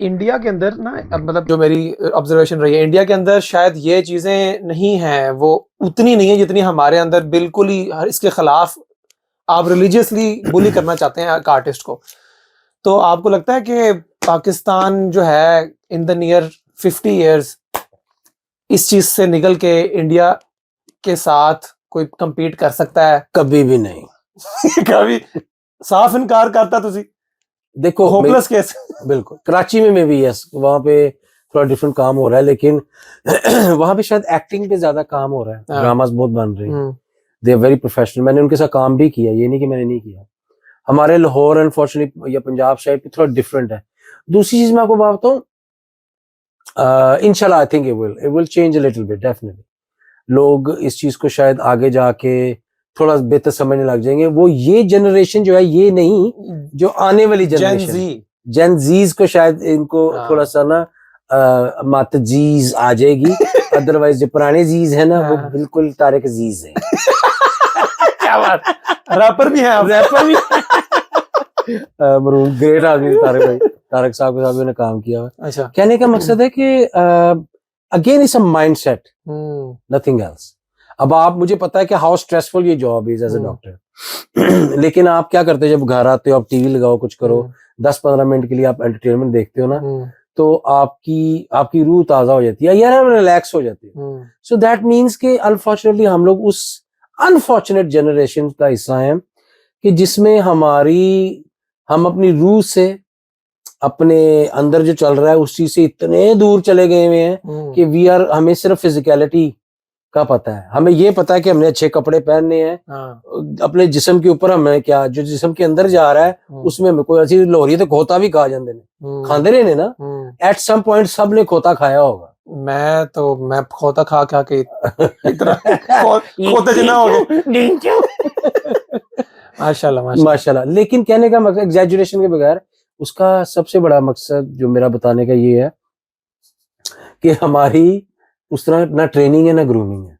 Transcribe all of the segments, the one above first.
India के अंदर ना, मतलब जो मेरी ऑब्जर्वेशन रही है, इंडिया के अंदर शायद ये चीजें नहीं हैं, वो उतनी नहीं है जितनी हमारे अंदर। बिल्कुल ही इसके खिलाफ आप रिलीजियसली बुली करना चाहते हैं एक आर्टिस्ट को। तो आपको लगता है कि पाकिस्तान जो है इन द नियर 50 इयर्स इस चीज से निकल के इंडिया के साथ कोई compete कर सकता है? कभी भी नहीं। कभी साफ इनकार करता तुसी? देखो होपलेस केस। बिल्कुल। कराची में भी यस, वहां पे थोड़ा डिफरेंट काम हो रहा है, लेकिन वहां पे शायद एक्टिंग पे ज्यादा काम हो रहा है। ड्रामास बहुत बन रहे हैं, दे आर वेरी प्रोफेशनल। मैंने उनके साथ काम भी किया, ये नहीं कि मैंने नहीं किया। हमारे लाहौर अनफॉर्चुनेटली या पंजाब साइड पे थोड़ा डिफरेंट है। दूसरी चीज मैं आपको बात बताऊं, इंशाल्लाह I think it will change a little bit definitely. लोग इस चीज को शायद आगे जाके थोड़ा बेहतर समझने लग जाएंगे। वो ये जनरेशन जो है, ये नहीं जो आने वाली जनरेशन जेन जीज को शायद इनको थोड़ा सा ना मत जीज आ जाएगी। अदरवाइज जो पुराने जीज है ना, वो बिल्कुल तारिक जीज है। क्या बात, रैपर भी है, रैपर भी। मरूम ग्रेट आदमी तारिक भाई, तारिक साहब के साथ मैंने काम किया। अच्छा, कहने का मकसद है कि again it's a mindset, nothing else. अब आप, मुझे पता है कि हाउ स्ट्रेसफुल ये job is as a doctor, लेकिन आप क्या करते हो जब घर आते हो, आप टीवी लगाओ, कुछ करो, 10-15 मिनट के लिए आप एंटरटेनमेंट देखते हो ना, तो आपकी रूह ताजा हो जाती है यार, रिलैक्स हो जाती है। सो दैट मीन्स कि अनफॉर्चुनेटली हम लोग उस अनफॉर्चुनेट जनरेशन का हिस्सा हैं कि जिसमें हम अपनी रूह से, अपने अंदर जो चल रहा है उस चीज से इतने दूर चले गए हुए हैं कि हमें सिर्फ फिजिकलिटी का पता है। हमें ये पता है कि हमने अच्छे कपड़े पहनने हैं, अपने जिस्म के ऊपर हमें क्या, जो जिस्म के अंदर जा रहा है उसमें हमें कोई ऐसी लोहरी तो खोता भी खा जाते हैं, खाते रहे ना। एट सम पॉइंट सब ने खोता खाया होगा। मैं खोता खा के इतना खोते जितना हो गए। माशाल्लाह। लेकिन कहने का मकसद एग्जैजुरेशन के बगैर, उसका सबसे बड़ा मकसद जो मेरा बताने का ये है कि हमारी उस तरह ना ट्रेनिंग है ना ग्रूमिंग है।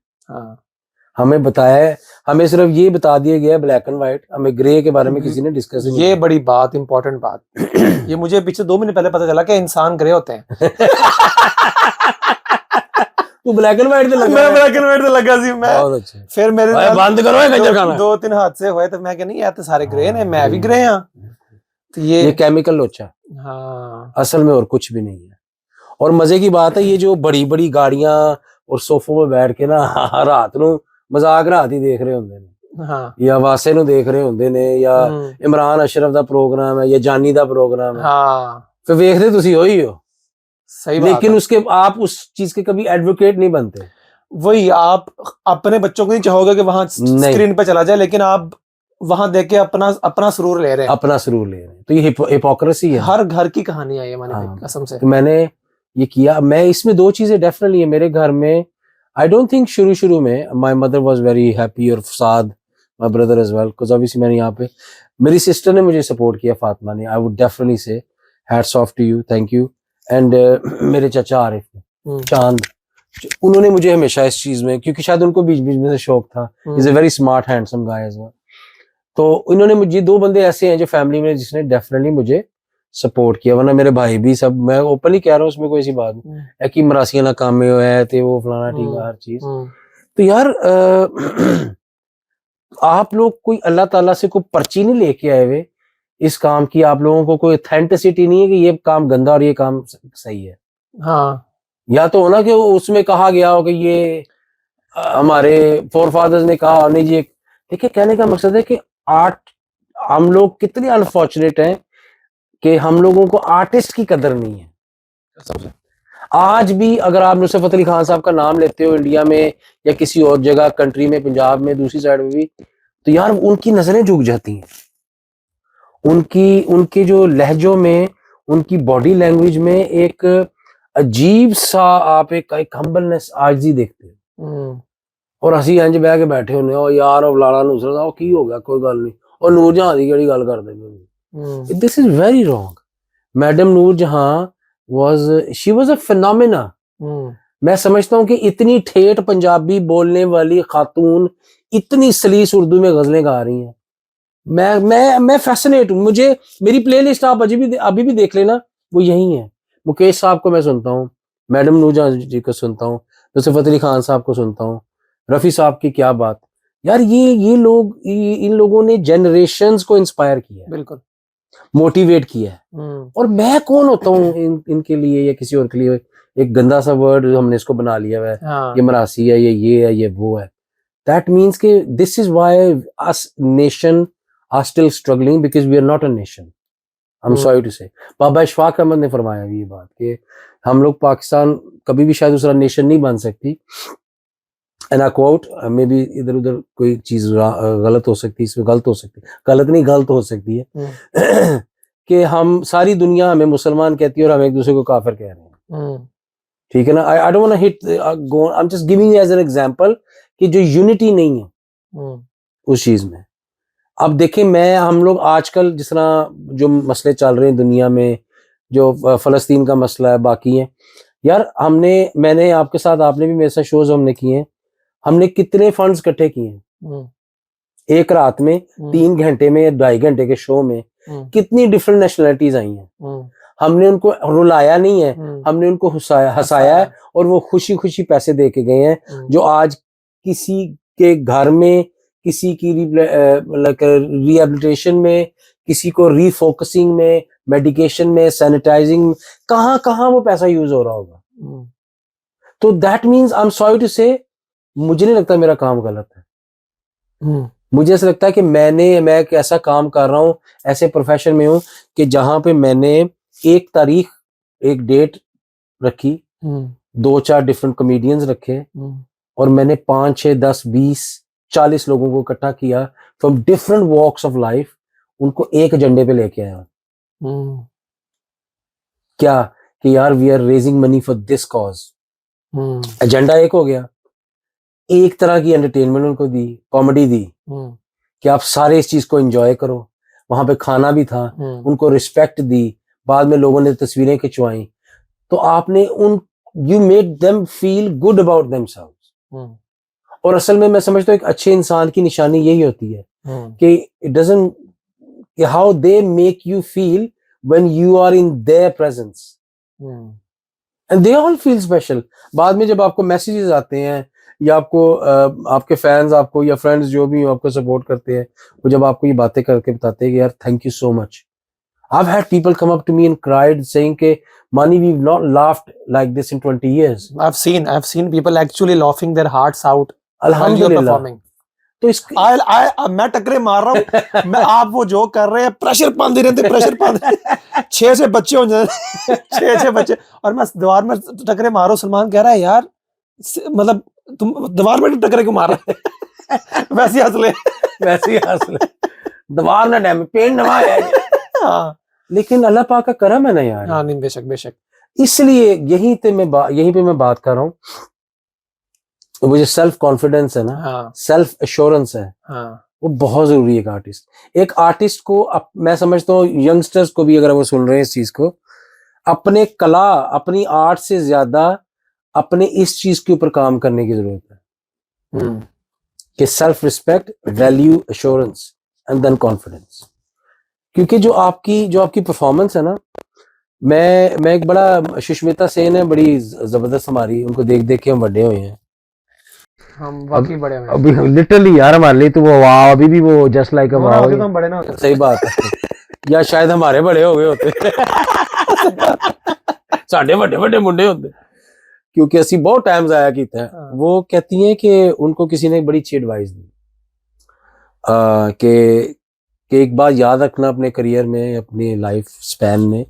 हमें बताया है, हमें सिर्फ ये बता दिया गया ब्लैक एंड व्हाइट, हमें ग्रे के बारे में किसी ने डिस्कस नहीं। ये बड़ी बात, इंपॉर्टेंट बात। ये मुझे पीछे 2 महीने पहले पता चला कि इंसान ग्रे होते हैं। तू ब्लैक एंड व्हाइट लगा? मैं ब्लैक एंड व्हाइट लगा सी। मैं बहुत अच्छे। फिर मेरे बंद करो गंजर खाना। 2-3 हादसे हुए तो मैं नहीं, यार तो सारे ग्रे ने, मैं भी ग्रे हां। तो ये केमिकल लोचा, हाँ, असल में और कुछ भी नहीं है। और मजे की बात है, ये जो बड़ी बड़ी गाड़ियां और सोफों में बैठ के ना रात ਨੂੰ मजाक रात ही देख रहे होंगे ने, हाँ, या वासे ਨੂੰ देख रहे होंगे ने, या इमरान अशरफ दा प्रोग्राम है या जानी दा प्रोग्राम है, हाँ, फिर देखते तुसी वही हो। सही बात। लेकिन उसके आप उस चीज के कभी एडवोकेट नहीं बनते। वही, आप अपने बच्चों को नहीं चाहोगे कि वहां स्क्रीन पे चला जाए, लेकिन आप वहां देख के अपना सुरूर ले रहे हैं। अपना सुरूर ले रहे हैं, तो ये हिपोक्रेसी है। हर घर की कहानी है ये, मानी कसम से। तो मैंने ये किया। मैं इसमें 2 चीजें डेफिनेटली है मेरे घर में। आई डोंट थिंक शुरू में my mother was very happy, और फसाद my brother as well, because obviously मैंने यहाँ पे, मेरी सिस्टर ने मुझे सपोर्ट किया, फातिमा ने। I would definitely say hats off to you, thank you. And मेरे चाचा आरिफ ने, चांद, उन्होंने मुझे हमेशा इस चीज में, क्योंकि शायद उनको बीच में से शौक था, is a very smart handsome guy as well, तो इन्होंने मुझे, 2 बंदे ऐसे हैं जो फैमिली में जिसने डेफिनेटली मुझे सपोर्ट किया। वरना मेरे भाई भी सब, मैं ओपनली कह रहा हूँ, उसमें कोई ऐसी बात नहीं है कि मरासियां ना काम में है थे वो फलाना ठीक है हर चीज। तो यार आप लोग कोई अल्लाह ताला से कोई पर्ची नहीं लेके आए हुए इस काम की। आप लोगों को कोई ऑथेंटिसिटी नहीं है कि ये काम गंदा और ये काम सही है। हाँ, या तो ना कि उसमें कहा गया हो कि ये हमारे फोरफादर्स ने कहा, नहीं जी। देखिए, कहने का मकसद है कि आर्ट, हम लोग कितने अनफॉर्चुनेट हैं कि हम लोगों को आर्टिस्ट की कदर नहीं है। आज भी अगर आप नुसरत फतेह अली खान साहब का नाम लेते हो इंडिया में या किसी और जगह, कंट्री में, पंजाब में, दूसरी साइड में भी, तो यार उनकी नजरें झुक जाती हैं। उनके जो लहजों में, उनकी बॉडी लैंग्वेज में एक अजीब सा आप एक हम्बलनेस आज ही देखते हो। और ਅਸੀਂ इंज बह के बैठे होने, ओ यार ओ लाला नुसरत आओ की हो गया, कोई गल नहीं, और नूरजहां दी केड़ी गल करदे पए। This is very wrong. Madam Noorjahan she was a phenomena. मैं समझता हूँ कि इतनी ठेठ पंजाबी बोलने वाली खातून इतनी सलीस उर्दू में गजलें गा रही हैं। मैं फैसिनेट हूँ। मुझे, मेरी प्लेलिस्ट आप अभी भी देख लेना, वो यही है। मुकेश साहब को मैं सुनता हूँ, मैडम नूजा जी को सुनता हूँ, यूसुफ अली खान साहब को सुनता हूँ, रफी साहब की क्या बात यार, ये लोग, इन लोगों ने जनरेशन्स को इंस्पायर किया है, बिल्कुल मोटिवेट किया है। और मैं कौन होता हूँ इनके लिए या किसी और के लिए? एक गंदा सा वर्ड हमने इसको बना लिया है, ये मरासी है, ये है, ये वो है। दैट मीन्स कि this is why us nation are still struggling, because we are not a nation. I am sorry to say. Baba Ishfaq Ahmad ने फरमाया ये बात कि हम लोग, पाकिस्तान कभी भी शायद दूसरा नेशन नहीं बन सकती। And I quote, may be इधर उधर कोई चीज गलत हो सकती है, इसमें गलत हो सकती है, गलत नहीं गलत हो सकती है कि हम, सारी दुनिया हमें मुसलमान कहती है और हम एक दूसरे को काफिर कह रहे हैं। ठीक है ना? I don't want to hit go, I am just giving as an example कि जो यूनिटी नहीं है उस चीज में। अब देखें, हम लोग आजकल जिस तरह जो मसले चल रहे हैं दुनिया में, जो फलस्तीन का मसला है, बाकी है यार, मैंने आपके साथ, आपने भी मेरे साथ शोज हमने किए हैं, हमने कितने फंड्स इकट्ठे किए हैं एक रात में, 3 घंटे में या 2.5 घंटे के शो में, कितनी डिफरेंट नेशनलिटीज आई हैं। हमने उनको रुलाया नहीं है, हमने उनको हंसाया है, और वो खुशी खुशी पैसे दे के गए हैं। जो आज किसी के घर में, किसी की रिहेबिलिटेशन में, किसी को रीफोकसिंग में, मेडिकेशन में, सैनिटाइजिंग, कहाँ कहाँ वो पैसा यूज हो रहा होगा। तो that means, I am sorry to say, मुझे नहीं लगता मेरा काम गलत है। मुझे ऐसा लगता है कि मैं एक ऐसा काम कर रहा हूँ, ऐसे प्रोफेशन में हूँ कि जहां पे मैंने एक तारीख, एक डेट रखी, 2-4 डिफरेंट कॉमेडियंस रखे, और मैंने 5, 6, 10, 20, 40 लोगों को इकट्ठा किया from different walks of life, उनको एक एजेंडे पे लेके आया। क्या कि यार, we are raising money for this cause. Agenda एक हो गया, एक तरह की एंटरटेनमेंट उनको दी, कॉमेडी दी कि आप सारे इस चीज को एंजॉय करो। वहां पे खाना भी था, उनको रिस्पेक्ट दी, बाद में लोगों ने तस्वीरें खिंचवाई, तो आपने you made them feel good about themselves. और असल में मैं समझता हूँ एक अच्छे इंसान की निशानी यही होती है कि इट डजंट, कि how they make you feel when you are in their presence, and they all feel special. बाद में जब आपको मैसेजेस आते हैं, या आपको आपके फैंस, आपको या फ्रेंड्स जो भी आपको सपोर्ट करते हैं, वो जब आपको ये बातें करके बताते हैं कि यार thank you so much. I've had people come up to me and cried saying ke Mani, we've not laughed like this in 20 years. I've seen people actually laughing their hearts out. Alhamdulillah. तो इस मैं टकरे मार रहा हूँ, मैं आप वो जो कर रहे हैं, प्रेशर पाते रहते, प्रेशर पाते 6 बच्चे हो जाते, 6 बच्चे, और मैं दीवार में टकरे मारो। सलमान कह रहा है यार, मतलब तुम दीवार में टकरे क्यों मार रहे वैसे ही हंस ले, वैसे ही हंस ले, दीवार ना डैम पेन नवा है। हाँ, लेकिन अल्लाह पाक का करम है ना यार। हाँ, नहीं, बेशक बेशक। इसलिए यहीं पे मैं बात कर रहा हूँ, वो जो सेल्फ कॉन्फिडेंस है ना, हाँ, सेल्फ एश्योरेंस है, हाँ, वो बहुत जरूरी है एक आर्टिस्ट को। मैं समझता हूँ यंगस्टर्स को भी, अगर वो सुन रहे हैं इस चीज को, अपने कला, अपनी आर्ट से ज्यादा अपने इस चीज के ऊपर काम करने की जरूरत है कि self respect, value, assurance and then confidence. क्योंकि जो आपकी परफॉर्मेंस है ना, मैं एक बड़ा, सुष्मिता सेन है, बड़ी जबरदस्त हमारी, उनको देख देख के हम बड़े हुए हैं। हम वाकई बड़े हैं अभी लिटरली यार, हमारे लिए तो वो वाह, अभी भी वो जस्ट लाइक अ वाह, तो हम बड़े ना होते। सही बात है। या शायद हमारे बड़े हो गए होते साढ़े बड़े बड़े मुंडे होते, क्योंकि असी बहुत टाइम्स आया कि वो कहती हैं कि उनको किसी ने बड़ी अच्छी एडवाइस दी कि एक बार याद रखना अपने करियर में, अपनी लाइफ स्पैन में,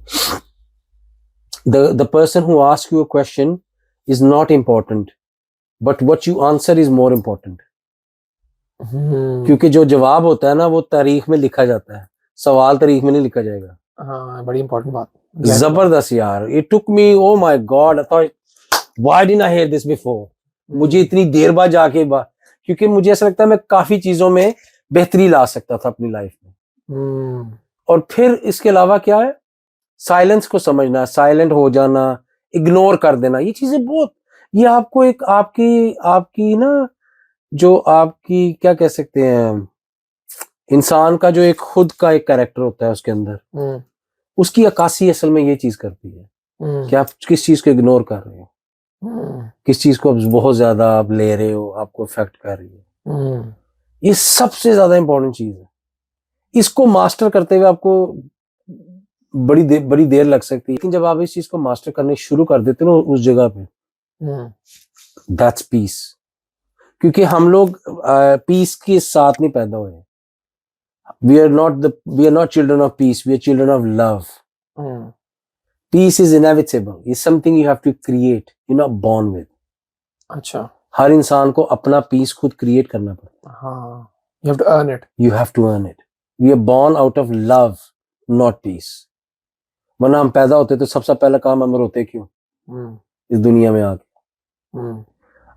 the person who asks you a question is not important, but what you answer is more important. क्योंकि जो जवाब होता है ना, वो तारीख में लिखा जाता है, सवाल तारीख में नहीं लिखा जाएगा। हाँ, बड़ी इंपॉर्टेंट बात, जबरदस्त यार। It took me, oh my God, I thought, why didn't I hear this before? मुझे इतनी देर बाद जाके क्योंकि मुझे ऐसा लगता है मैं काफी चीजों में बेहतरी ला सकता था अपनी लाइफ में। और फिर इसके अलावा क्या है, साइलेंस को समझना, साइलेंट हो जाना, इग्नोर कर देना, ये चीजें बहुत, ये आपको एक आपकी ना, जो आपकी क्या कह सकते हैं, इंसान का जो एक खुद का एक कैरेक्टर होता है उसके अंदर, उसकी अक्कासी असल में ये चीज करती है कि आप किस चीज को इग्नोर कर रहे हो, किस चीज को बहुत ज्यादा आप ले रहे हो, आपको इफेक्ट कर रही है। ये सबसे ज्यादा इंपॉर्टेंट चीज है। इसको मास्टर करते हुए आपको बड़ी देर लग सकती है, लेकिन जब आप इस चीज को मास्टर करने शुरू कर देते हो उस जगह पे, दैट्स पीस। क्योंकि हम लोग पीस के साथ नहीं पैदा हुए। We are not children of peace, we are children of love. Peace is inevitable, is something you have to create, you not born with. अच्छा, हर इंसान को अपना पीस खुद क्रिएट करना पड़ता है। हाँ, you have to earn it. You have to earn it. We are born out of love, not peace. वरना हम पैदा होते तो सबसे पहला काम हम रोते क्यों इस दुनिया में आके।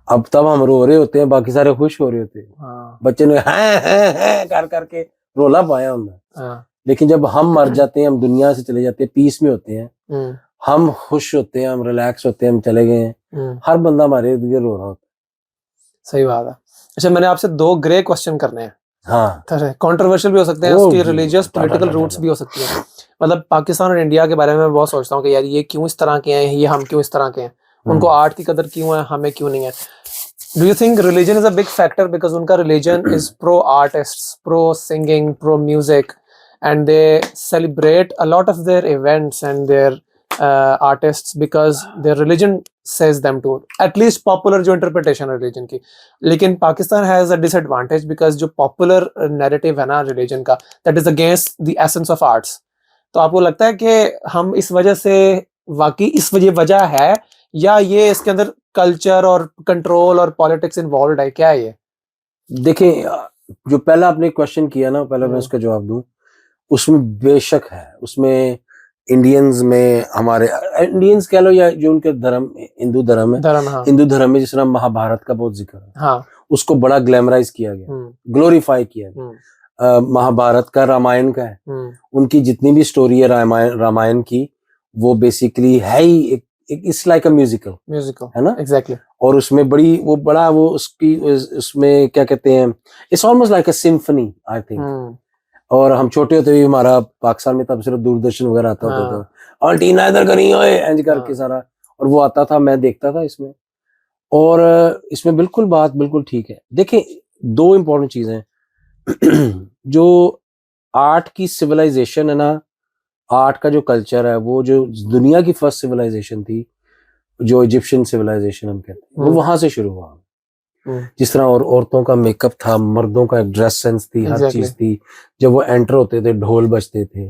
अब तब हम रो रहे होते हैं, बाकी सारे खुश हो रहे होते हैं। हाँ, बच्चे ने हैं कर करके रोला पाया हमने। हाँ, लेकिन जब हम मर जाते हैं, हम दुनिया से चले जाते हैं, पीस में होते हैं, हम खुश होते हैं, हम रिलैक्स होते हैं, हम चले गए हैं, हर बंदा हमारे इर्द गिर्द रो रहा होता है। सही बात है। अच्छा, मैंने आपसे 2 ग्रे क्वेश्चन करने हैं। हाँ, कंट्रोवर्शियल भी हो सकते हैं, उसकी रिलीजियस पॉलिटिकल रूट्स भी हो सकती है। मतलब पाकिस्तान और इंडिया के बारे में मैं बहुत सोचता हूँ कि यार ये क्यों इस तरह के हैं, ये हम क्यों इस तरह के हैं, उनको आर्ट की कदर क्यों है, हमें क्यों नहीं है। Do you think religion is a big factor because उनका religion is pro artists, pro singing, pro music, and they celebrate a lot of their events and their artists because their religion says them to, at least popular जो interpretation है religion की। लेकिन Pakistan has a disadvantage because जो popular narrative है ना religion का, that is against the essence of arts। तो आपको लगता है कि हम इस वजह से वाकई इस वजह है, या ये इसके अंदर कल्चर और कंट्रोल और पॉलिटिक्स इन्वॉल्व है, क्या है ये? देखिए, जो पहला आपने क्वेश्चन किया ना, पहले मैं उसका जवाब दूं, उसमें बेशक है, उसमें इंडियंस में, हमारे इंडियंस कह लो या जो उनके धर्म, हिंदू धर्म है, हाँ, हिंदू धर्म में जिस तरह महाभारत का बहुत जिक्र है, हाँ, उसको बड़ा ग्लैमराइज किया गया, ग्लोरीफाई किया गया। महाभारत का, रामायण का है, उनकी जितनी भी स्टोरी है रामायण की, वो बेसिकली है ही इट्स लाइक अ म्यूजिकल है ना, एग्जैक्टली। और उसमें वो उसकी उसमें क्या कहते हैं, it's almost like a symphony I think. और हम छोटे होते भी, हमारा पाकिस्तान में तब सिर्फ दूरदर्शन वगैरह आता होता था, और टीना इधर करी ओए एंज करके सारा, और वो आता था, मैं देखता था इसमें। और इसमें बात बिल्कुल ठीक है। देखिए, 2 इंपॉर्टेंट चीजें जो आर्ट की सिविलाइजेशन है ना, आर्ट का जो कल्चर है, वो जो दुनिया की फर्स्ट सिविलाइजेशन थी, जो इजिप्शियन सिविलाइजेशन हम कहते हैं, वो वहां से शुरू हुआ। जिस तरह और औरतों का मेकअप था, मर्दों का एक ड्रेस सेंस थी, हर चीज थी। जब वो एंटर होते थे, ढोल बजते थे,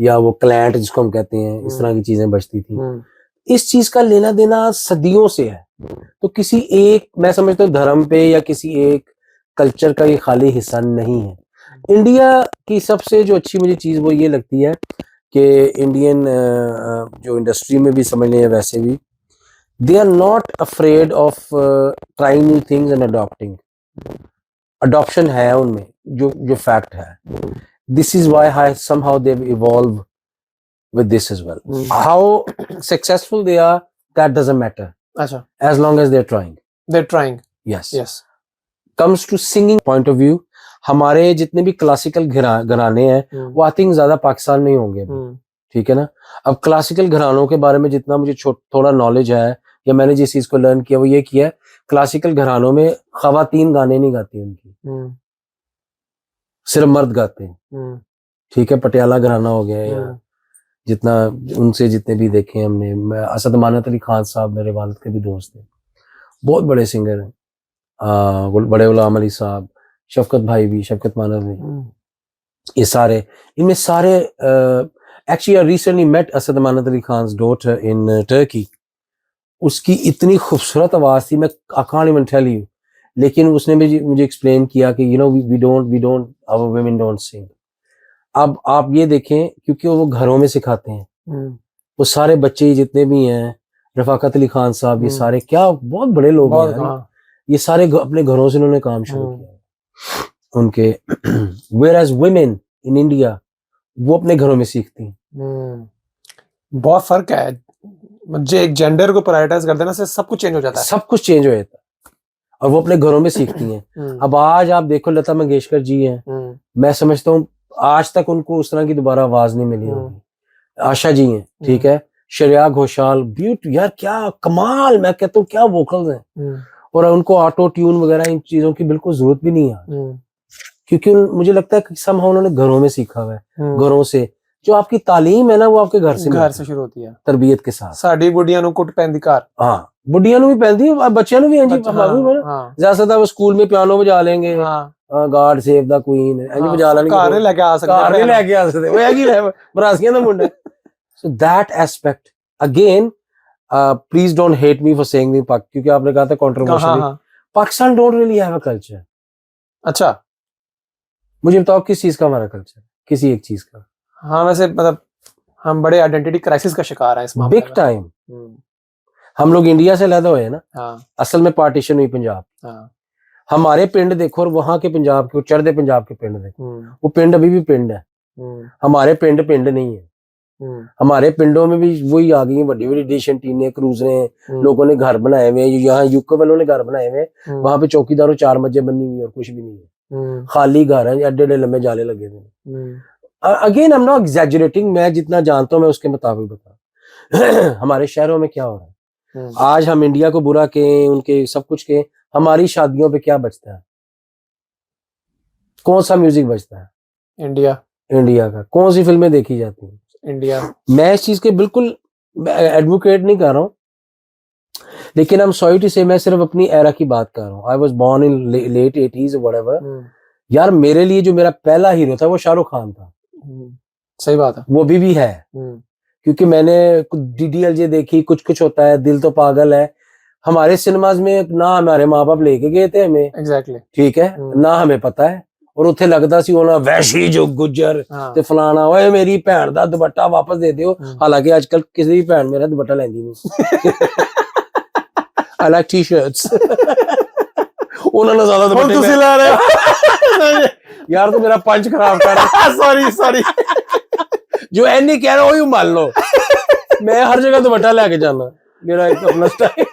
या वो क्लैंट जिसको हम कहते हैं, इस तरह की चीजें बजती थी। इस चीज का लेना देना सदियों से है। तो किसी एक, मैं समझता हूँ, धर्म पे या किसी एक कल्चर का ये खाली हिस्सा नहीं है। इंडिया की सबसे जो अच्छी मुझे चीज वो ये लगती है कि इंडियन जो इंडस्ट्री में भी समझ लें, वैसे भी they are not afraid of trying new things and adopting. Adoption है उनमें, जो fact है। This is why somehow they've evolved with this as well. How successful they are, that doesn't matter. अच्छा, as long as they're trying. They're trying. Yes. Yes. Comes to singing point of view, हमारे जितने भी classical घराने हैं, वो I think ज्यादा पाकिस्तान में ही होंगे, ठीक है ना। अब क्लासिकल घरानों के बारे में जितना मुझे थोड़ा नॉलेज है, या मैंने जिस चीज को लर्न किया, वो ये किया, क्लासिकल घरानों में खवातीन गाने नहीं गाती उनकी, सिर्फ मर्द गाते हैं, ठीक है। पटियाला घराना हो गया, या जितना उनसे जितने भी देखे हमने, असद अमानत अली खान साहब मेरे वालिद के भी दोस्त थे, बहुत बड़े सिंगर हैं, बड़े गुलाम अली साहब, शफकत भाई भी, शफकत मानव भी, ये सारे, इनमें सारे actually I recently met Asad Amanat Ali Khan's daughter in Turkey. उसकी इतनी खूबसूरत आवाज थी, मैं I can't even tell you, लेकिन उसने मुझे एक्सप्लेन किया कि you know we don't our women don't sing. अब आप ये देखें, क्योंकि वो घरों में सिखाते हैं, वो सारे बच्चे जितने भी हैं, रफाकत अली खान साहब, ये सारे क्या बहुत बड़े लोग हैं, ये सारे अपने घरों से उन्होंने काम शुरू किया उनके। Whereas women in India, वो अपने घरों में सीखती हैं। बहुत फर्क है, जो एक जेंडर को प्रायोरिटाइज कर देना से सब कुछ चेंज हो जाता है, सब कुछ चेंज हो जाता है, और वो अपने घरों में सीखती हैं। अब आज आप देखो, लता मंगेशकर जी हैं, मैं समझता हूँ आज तक उनको उस तरह की दोबारा आवाज नहीं मिली होगी, आशा जी हैं, ठीक है, श्रेया घोषाल, ब्यूटी, यार क्या कमाल, मैं कहता हूँ क्या वोकल्स हैं। और उनको ऑटो ट्यून वगैरह इन चीजों की बिल्कुल जरूरत भी नहीं है, क्योंकि मुझे लगता है कि somehow उन्होंने घरों में सीखा हुआ है। घरों से जो आपकी तालीम है ना, वो आपके घर से शुरू होती है, तरबियत के साथ। साडी बुढ़िया नु कुट पैंदी कार, हाँ, बुढ़िया नु भी पहनती है, बच्चों नु भी, हाँ जी, ज्यादा वो स्कूल में पियानो बजा लेंगे, गॉड सेव द क्वीन इंज बजा लेंगे, कार लेके आ सकते, कार लेके आ सकते, वो हैगी है मरासियां दा मुंडा। So that aspect again, please don't hate me for saying me Pak, क्योंकि आपने कहा था controversial, Pakistan don't really have a culture. अच्छा, मुझे बताओ किस चीज का हमारा कल्चर, किसी एक चीज का? हाँ, वैसे मतलब हम बड़े आइडेंटिटी क्राइसिस का शिकार हैं इस मामले में, बिग टाइम। हम लोग इंडिया से अलग हुए ना, असल में पार्टीशन हुई पंजाब। हमारे पिंड देखो और वहां के पंजाब के, चढ़दे पंजाब के पिंड देखो, वो पिंड अभी भी पिंड है, हमारे पिंड पिंड नहीं है। हमारे पिंडों में भी वही आ गई बड़ी बड़ी डिश टीने क्रूजरें, लोगों ने घर बनाए हुए, यहाँ यूके वालों ने घर बनाए हुए, वहां पे चौकीदारों 4 मस्जिद बनी हुई और कुछ भी नहीं है, खाली घर है, एडे एडे लंबे जाले लगे थे। Again I am not exaggerating, मैं जितना जानता हूँ मैं उसके मुताबिक बता। हमारे शहरों में क्या हो रहा है आज, हम इंडिया को बुरा कहें, उनके सब कुछ कहें, हमारी शादियों पे क्या बचता है? कौन सा म्यूजिक बजता है? इंडिया का। कौन सी फिल्में देखी जाती हैं? इंडिया। मैं इस चीज के बिल्कुल एडवोकेट नहीं कर रहा हूँ, लेकिन हम सॉरी टू से, मैं सिर्फ अपनी एरा की बात कर रहा हूँ। I was born in late 80s whatever. यार मेरे लिए जो मेरा पहला हीरो था वो शाहरुख खान था। सही बात है, वो भी है, क्योंकि मैंने DDLJ देखी, कुछ कुछ होता है, दिल तो पागल है। हमारे सिनेमाज में ना हमारे माँ बाप लेके गए थे हमें, एग्जैक्टली, ठीक है, ना हमें पता है, और उत्थे लगता सी होना वैशी जो गुजर ते फलाना, ओए मेरी भैन दा दुपट्टा वापस दे दियो। हालांकि आजकल किसी भी भैन मेरा दुपट्टा लेंदी नहीं। I like T-shirts. उन्होंने ज्यादा दुपट्टे तुसी ला रहे हो यार, तो मेरा पंच खराब कर रहा। सॉरी जो एनी कह रहा हो वही मान लो, मैं हर जगह दुपट्टा लेके जाना, मेरा एक अपना स्टाइल।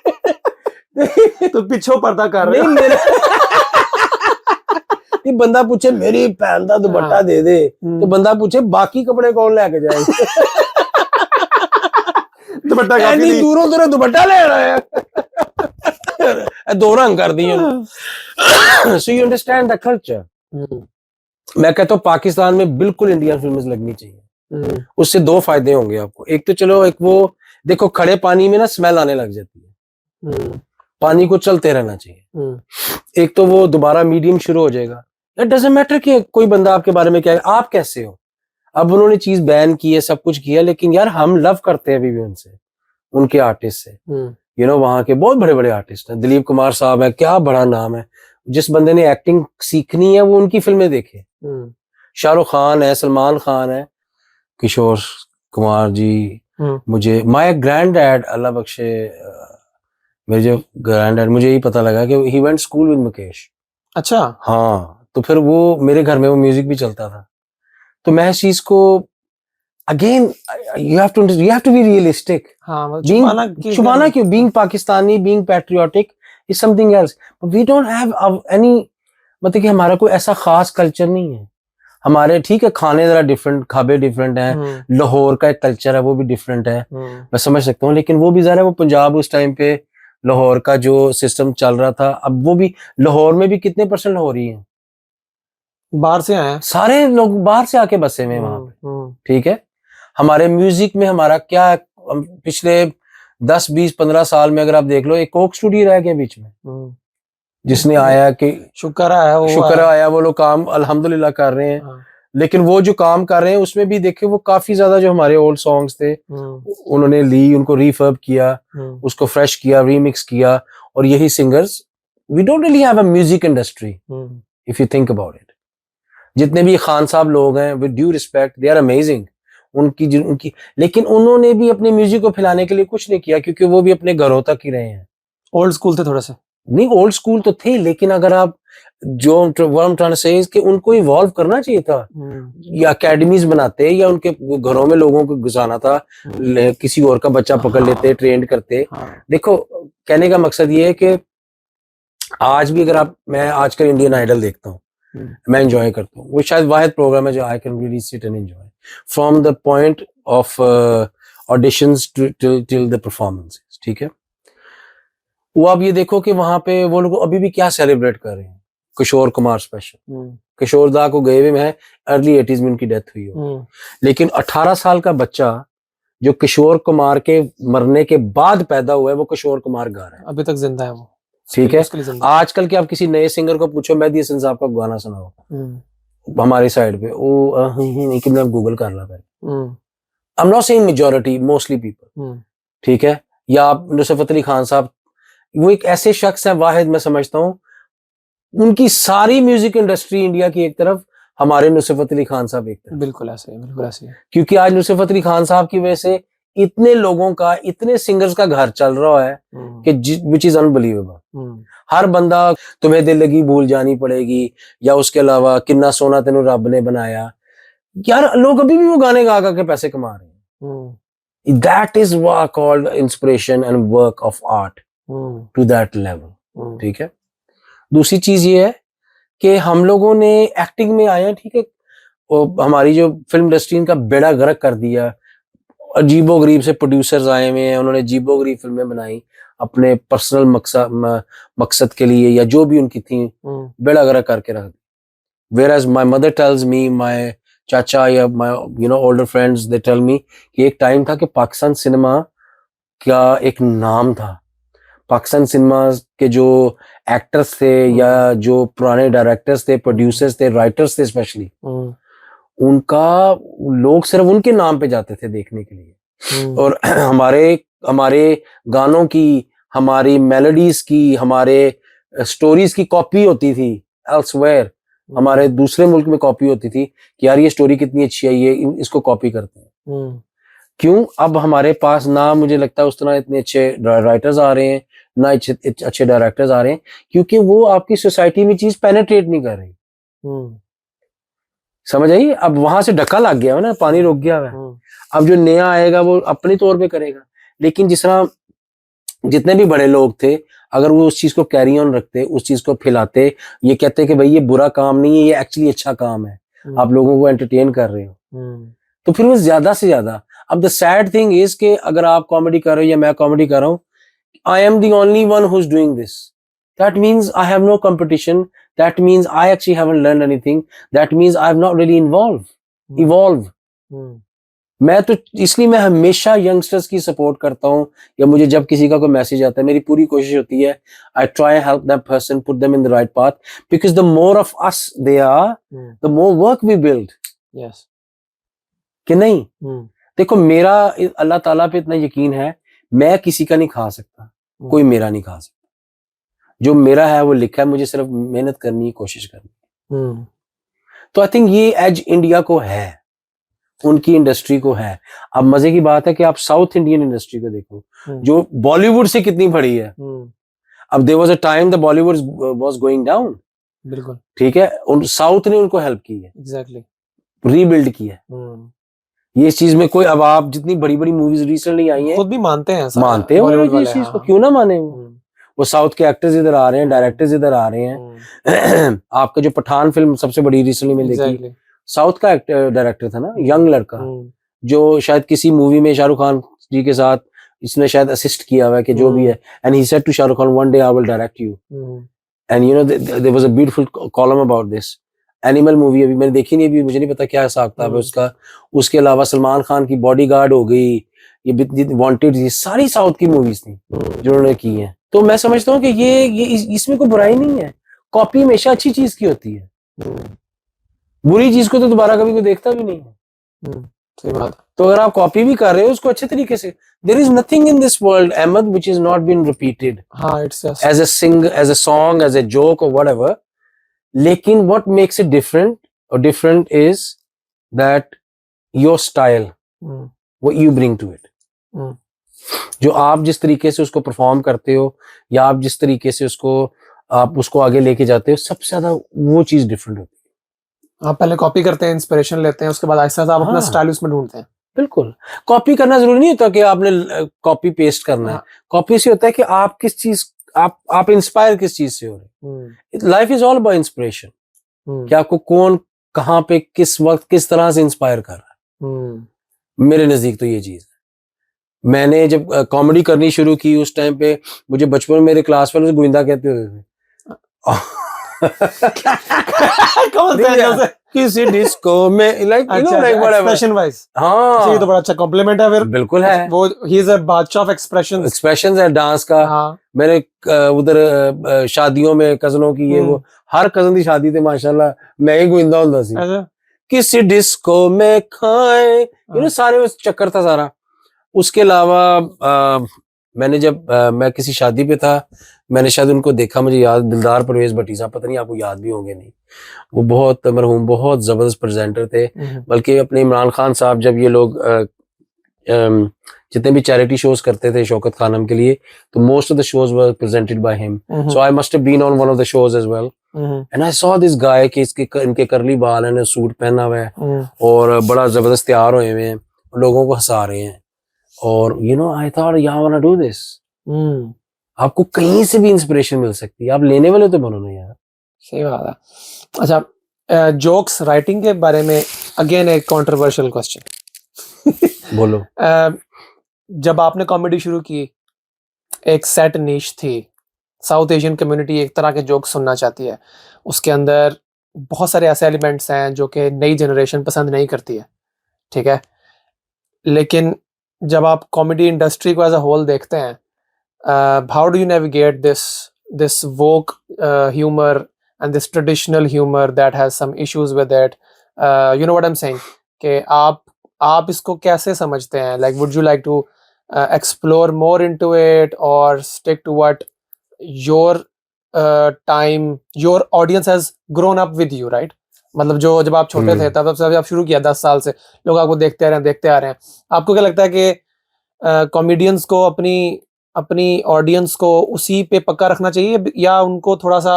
तो पीछे पर्दा कर रहे मेरा बंदा पूछे मेरी भैन दा दुपट्टा दे दे, तो बंदा पूछे बाकी कपड़े कौन लेके जाएगा? दुपट्टा काफी दूरों दूरों दुपट्टा ले रहा है। दो रंग कर दिए। So you understand the culture. मैं कहता हूँ पाकिस्तान में बिल्कुल इंडियन फिल्में लगनी चाहिए। उससे 2 फायदे होंगे आपको। एक तो चलो, एक वो देखो खड़े पानी में ना स्मेल आने लग जाती है, पानी को चलते रहना चाहिए। एक तो वो दोबारा मीडियम शुरू हो जाएगा। इट डजंट मैटर कि कोई बंदा आपके बारे में क्या है, आप कैसे हो। अब उन्होंने चीज बैन की है, सब कुछ किया, लेकिन यार हम लव करते हैं अभी भी उनसे, उनके आर्टिस्ट से। यू नो, वहां के बहुत बड़े बड़े आर्टिस्ट हैं। दिलीप कुमार साहब है, क्या बड़ा नाम है। जिस बंदे ने एक्टिंग सीखनी है वो उनकी फिल्में देखे। शाहरुख खान है, सलमान खान है, किशोर कुमार जी। मुझे माय ग्रैंड डैड, अल्लाह बख्शे, मेरे जो ग्रैंड डैड, मुझे यही पता लगा कि he went school with Mukesh. अच्छा, हाँ, तो फिर वो मेरे घर में वो म्यूजिक भी चलता था। तो मैं इस चीज को again, you have to be realistic. छुपाना क्यों? Being Pakistani, being patriotic is something else. We don't have any, मतलब कि हमारा कोई ऐसा खास कल्चर नहीं है। हमारे ठीक है, खाने जरा डिफरेंट, खाबे डिफरेंट है, लाहौर का एक कल्चर है वो भी डिफरेंट है, मैं समझ सकता हूँ, लेकिन वो भी जरा वो पंजाब उस टाइम पे लाहौर का जो सिस्टम चल रहा था, अब वो भी लाहौर में भी कितने % लाहौरी हैं? बाहर से आए हैं सारे लोग, बाहर से आके बसे हुए वहां पे, ठीक है। हमारे म्यूजिक में हमारा क्या, पिछले 10, 20, 15 साल में अगर आप देख लो, एक कोक स्टूडियो रह गया बीच में, जिसने आया कि शुक्र आया, वो लोग काम अल्हम्दुलिल्लाह कर रहे हैं। लेकिन वो जो काम कर रहे हैं उसमें भी देखे, वो काफी ज्यादा जो हमारे ओल्ड सॉन्ग्स थे उन्होंने ली, उनको रिफर्ब किया, उसको फ्रेश किया, रीमिक्स किया। और यही singers, we don't really have a music industry if you think about it. जितने भी खान साहब लोग हैं, with due respect, they are amazing, उनकी, लेकिन उन्होंने भी अपने म्यूजिक को फैलाने के लिए कुछ नहीं किया, क्योंकि वो भी अपने घरों तक ही रहे हैं। ओल्ड स्कूल थे थोड़ा सा, नहीं ओल्ड स्कूल तो थे, लेकिन अगर आप कि उनको इवॉल्व करना चाहिए था, या एकेडमीज बनाते, या उनके घरों में लोगों को घुसाना था, किसी और का बच्चा पकड़ लेते, ट्रेंड करते। देखो, कहने का मकसद ये है कि आज भी अगर आप, मैं आजकल इंडियन आइडल देखता हूँ, मैं एंजॉय करता हूँ, वो शायद वाहिद प्रोग्राम है जो I can really sit and enjoy. From the point of auditions till the performances, ठीक है। वो आप ये देखो कि वहां पे वो लोग अभी भी क्या सेलिब्रेट कर रहे हैं, किशोर कुमार स्पेशल, किशोर दा को गए हुए में अर्ली 80s में उनकी डेथ हुई हो, लेकिन 18 साल का बच्चा जो किशोर कुमार के मरने के बाद पैदा हुआ है वो किशोर कुमार गा रहा है, अभी तक जिंदा है वो, ठीक है। आजकल के आप किसी नए सिंगर को पूछो मेहदी हसन साहब का गाना सुनाओ हमारी साइड पे, वो नहीं कि मैं गूगल कर ला पहले, I am not saying majority, mostly people, ठीक है। या आप नुसरत अली खान साहब, वो एक ऐसे शख्स है वाहिद, मैं समझता हूँ उनकी सारी म्यूजिक इंडस्ट्री इंडिया की एक तरफ, हमारे नुसरत अली खान साहब एक तरफ। बिल्कुल ऐसे है, बिल्कुल ऐसे है। क्योंकि आज नुसरत अली खान साहब की वजह से इतने लोगों का, इतने सिंगर्स का घर चल रहा है कि विच इज अनबिलीवेबल। हर बंदा तुम्हें दिल लगी भूल जानी पड़ेगी, या उसके अलावा किन्ना सोना तेनू रब ने बनाया, यार लोग अभी भी वो गाने गा के पैसे कमा रहे हैं। That is what called inspiration and work of art to that level, ठीक है। दूसरी चीज ये है कि हम लोगों ने एक्टिंग में आया, ठीक है, हमारी जो फिल्म इंडस्ट्री का बेड़ा गर्क कर दिया, अजीबो गरीब से प्रोड्यूसर्स आए हुए हैं, उन्होंने अजीबो गरीब फिल्में बनाई अपने पर्सनल मकसद के लिए, या जो भी उनकी थी, बेड़ा गर्क करके रख दी। Where as my mother tells me, my चाचा या my older friends, they tell me कि एक टाइम था कि पाकिस्तान सिनेमा का एक नाम था, पाकिस्तान सिनेमा के जो एक्टर्स थे या जो पुराने डायरेक्टर्स थे, प्रोड्यूसर्स थे, राइटर्स थे स्पेशली, उनका लोग सिर्फ उनके नाम पे जाते थे देखने के लिए। और हमारे गानों की, हमारी मेलोडीज की, हमारे स्टोरीज की कॉपी होती थी एल्सवेयर, हमारे दूसरे मुल्क में कॉपी होती थी कि यार ये स्टोरी कितनी अच्छी है, ये इसको कॉपी करते हैं। क्यों? अब हमारे पास ना, मुझे लगता है उस तरह इतने अच्छे राइटर्स आ रहे हैं, ना अच्छे डायरेक्टर्स आ रहे हैं, क्योंकि वो आपकी सोसाइटी में चीज पेनिट्रेट नहीं कर रही। समझ आई? अब वहां से ढक्का लग गया है ना, पानी रुक गया है। अब जो नया आएगा वो अपने तौर पे करेगा, लेकिन जिस तरह जितने भी बड़े लोग थे, अगर वो उस चीज को कैरी ऑन रखते, उस चीज को फैलाते, ये कहते कि भाई ये बुरा काम नहीं है, ये एक्चुअली अच्छा काम है, आप लोगों को एंटरटेन कर रहे हो, तो फिर वो ज्यादा से ज्यादा। अब द सैड थिंग इज कि अगर आप कॉमेडी कर रहे हो या मैं कॉमेडी कर रहा हूँ, I am the only one who is doing this, that means I have no competition, that means I actually haven't learned anything, that means I have not really evolve. मैं तो इसलिए मैं हमेशा यंगस्टर्स की support करता हूँ, या मुझे जब किसी का कोई मैसेज आता है, मेरी पूरी कोशिश होती है, I try help that person, put them in the right path, because the more of us they are, the more work we build. Yes कि नहीं? देखो, मेरा अल्लाह ताला पे इतना यकीन है, मैं किसी का नहीं खा सकता, कोई मेरा नहीं खा सकता, जो मेरा है वो लिखा है, मुझे सिर्फ मेहनत करनी है, कोशिश करनी। तो आई थिंक ये एज इंडिया को है, उनकी इंडस्ट्री को है। अब मजे की बात है कि आप साउथ इंडियन इंडस्ट्री को देखो, जो बॉलीवुड से कितनी बड़ी है। अब there was a time the Bollywood was going down, बिल्कुल, ठीक है, साउथ ने उनको हेल्प की है, एग्जैक्टली रीबिल्ड की है। ये इस चीज में कोई, अब आप जितनी बड़ी बड़ी मूवीज रिसेंटली आई हैं, खुद भी मानते हैं, मानते हैं इस चीज को, क्यों ना माने वो साउथ के एक्टर्स इधर आ रहे हैं, डायरेक्टर्स इधर आ रहे हैं। आपका जो पठान फिल्म सबसे बड़ी रिसेंटली में देखी, साउथ का डायरेक्टर था ना, यंग लड़का, जो शायद किसी मूवी में शाहरुख खान जी के साथ इसने शायद असिस्ट किया हुआ है कि जो भी है, and he said to Shahrukh Khan, one day I will direct you, and you know there was a beautiful column about this. Animal movie अभी मैंने देखी नहीं, अभी मुझे नहीं पता क्या हिसाब किताब है उसका। उसके अलावा सलमान खान की बॉडीगार्ड हो गई, ये वांटेड, ये सारी साउथ की मूवीज थी जो उन्होंने की हैं। तो मैं समझता हूँ कि ये इसमें कोई बुराई नहीं है, कॉपी हमेशा अच्छी चीज की होती है, बुरी चीज को तो दोबारा कभी कोई देखता भी नहीं है। सही बात। तो अगर आप कॉपी भी कर रहे हो उसको अच्छे तरीके से, there is nothing in this world Ahmad which is not been repeated, it's as a sing, as a song, as a joke और व्हाटएवर। लेकिन what makes it different is that your style, what you bring to it, जो आप जिस तरीके से उसको perform करते हो, या आप जिस तरीके से आप उसको आगे लेके जाते हो, सबसे ज्यादा वो चीज डिफरेंट होती है। आप पहले कॉपी करते हैं, इंस्पिरेशन लेते हैं, उसके बाद आहिस्ता आहिस्ता आप अपना स्टाइल उसमें ढूंढते हैं। बिल्कुल, कॉपी करना जरूरी नहीं होता कि आपने कॉपी पेस्ट करना है। कॉपी से होता है कि आप किस चीज, आप इंस्पायर किस चीज से हो रहे। Life is all about inspiration, कि आपको कौन, कहाँ पे, किस वक्त, किस तरह से इंस्पायर कर रहा मेरे नजदीक तो ये चीज है। मैंने जब कॉमेडी करनी शुरू की उस टाइम पे मुझे बचपन में मेरे क्लास वाले से गोविंदा कहते होते कौन सा एंगल से? थे किसी डिस्को में like you know like whatever expression wise. हाँ ये तो बड़ा अच्छा कॉम्प्लीमेंट है फिर। बिल्कुल है वो ही इज अ बादशाह ऑफ एक्सप्रेशंस। एक्सप्रेशंस है डांस का। हाँ मैंने उधर शादियों में कजनों की ये वो हर कजन की शादी थे माशाल्लाह मैं ही गोविंदा होता सी ऐसा किसी डिस्को में खाए यू नो सारे उस चक्कर था सारा। उसके अलावा मैंने जब मैं किसी शादी पे था मैंने शायद उनको देखा मुझे याद दिलदार परवेज भट्टी साहब पता नहीं आपको याद भी होंगे नहीं वो बहुत मरहूम बहुत जबरदस्त प्रेजेंटर थे। बल्कि अपने इमरान खान साहब जब ये लोग जितने भी चैरिटी शोज करते थे शौकत खानम के लिए तो most of the shows were presented by him so I must have been on one of the shows as well and I saw this guy कि इसके इनके करली बाल हैं सूट पहना हुआ है और बड़ा जबरदस्त तैयार हुए हुए हैं लोगों को हंसा रहे हैं और यू नो आई थॉट या वांट टू डू दिस। आपको कहीं से भी इंस्पिरेशन मिल सकती है आप लेने वाले तो बनो ना यार। सही बात है। अच्छा जोक्स राइटिंग के बारे में अगेन एक कंट्रोवर्शियल क्वेश्चन बोलो। जब आपने कॉमेडी शुरू की एक सेट नीश थी साउथ एशियन कम्युनिटी एक तरह के जोक सुनना चाहती है उसके अंदर बहुत सारे ऐसे एलिमेंट्स हैं जो कि नई जनरेशन पसंद नहीं करती है ठीक है लेकिन जब आप कॉमेडी इंडस्ट्री को एज अ होल देखते हैं how do you navigate this woke humour and this traditional humour that has some issues with it you know what I am saying कि आप इसको कैसे समझते हैं like would you like to explore more into it or stick to what your time your audience has grown up with you right मतलब जो जब आप छोटे थे तब से आप शुरू किया 10 साल से लोग आपको देखते आ रहे हैं आपको क्या लगता है कि कॉमेडियंस को अपनी ऑडियंस को उसी पे पक्का रखना चाहिए या उनको थोड़ा सा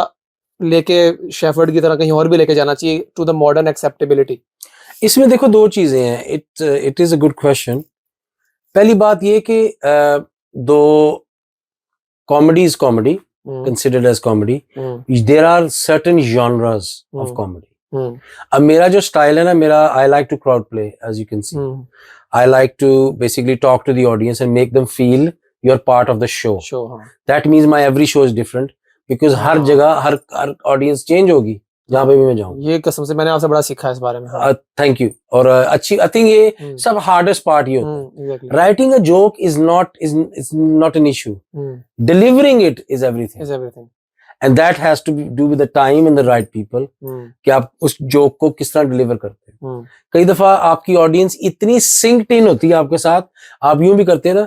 लेके शेफर्ड की तरह कहीं और भी लेके जाना चाहिए टू द मॉडर्न एक्सेप्टेबिलिटी? इसमें देखो दो चीजें हैं it is a good question. पहली बात ये कि दो comedy is comedy considered as comedy there are certain genres of comedy. अब मेरा जो स्टाइल है ना मेरा I like to crowd play as you can see I like to basically talk to the audience and make them feel you are part of the show. That means my every show is different because हर जगह हर audience change होगी जहाँ पे भी मैं जाऊँ। ये कसम से मैंने आपसे बड़ा सीखा इस बारे में। Thank you. और अच्छी आई थिंक ये सब हार्डेस्ट पार्ट ये होता है। Writing a joke is not an issue delivering it is everything and that has to do with the time and the right people कि आप उस जोक को किस तरह डिलीवर करते हैं। कई दफा आपकी ऑडियंस इतनी सिंक्ड इन होती है आपके साथ आप यूं भी करते हैं ना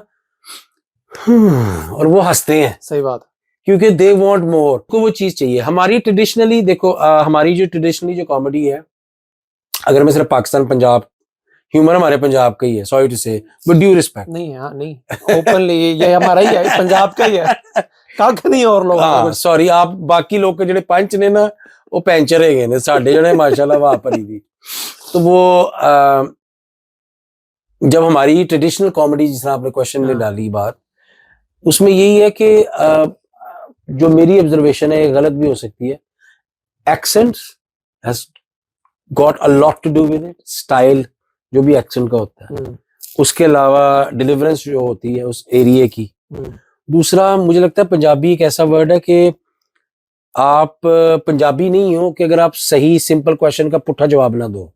और वो हंसते हैं। सही बात क्योंकि दे वांट मोर को वो चीज चाहिए। हमारी ट्रेडिशनली देखो हमारी जो ट्रेडिशनली जो कॉमेडी है अगर मैं सिर्फ पाकिस्तान पंजाब ह्यूमर हमारे पंजाब का ही है सॉरी टू से विद ड्यू रिस्पेक्ट नहीं है नहीं ओपनली ये हमारा ही है पंजाब का ही है काक नहीं और लोग हाँ सॉरी आप बाकी लोग के ਜਿਹੜੇ ਪੰਚ ਨੇ ਨਾ ਉਹ ਪੈਂਚਰ ਹੈਗੇ ਨੇ ਸਾਡੇ ਜਿਹੜੇ ਮਾਸ਼ਾਅल्लाह ਵਾਹ ਭਰੀ ਦੀ तो वो जब हमारी ट्रेडिशनल कॉमेडी जिस तरह आपने क्वेश्चन में डाली बात उसमें यही है कि जो मेरी ऑब्जर्वेशन है गलत भी हो सकती है accents has got a lot to do with it style जो भी एक्सेंट का होता है उसके अलावा डिलीवरेंस जो होती है उस एरिया की। दूसरा मुझे लगता है पंजाबी एक ऐसा वर्ड है कि आप पंजाबी नहीं हो कि अगर आप सही सिंपल क्वेश्चन का पुट्ठा जवाब ना दो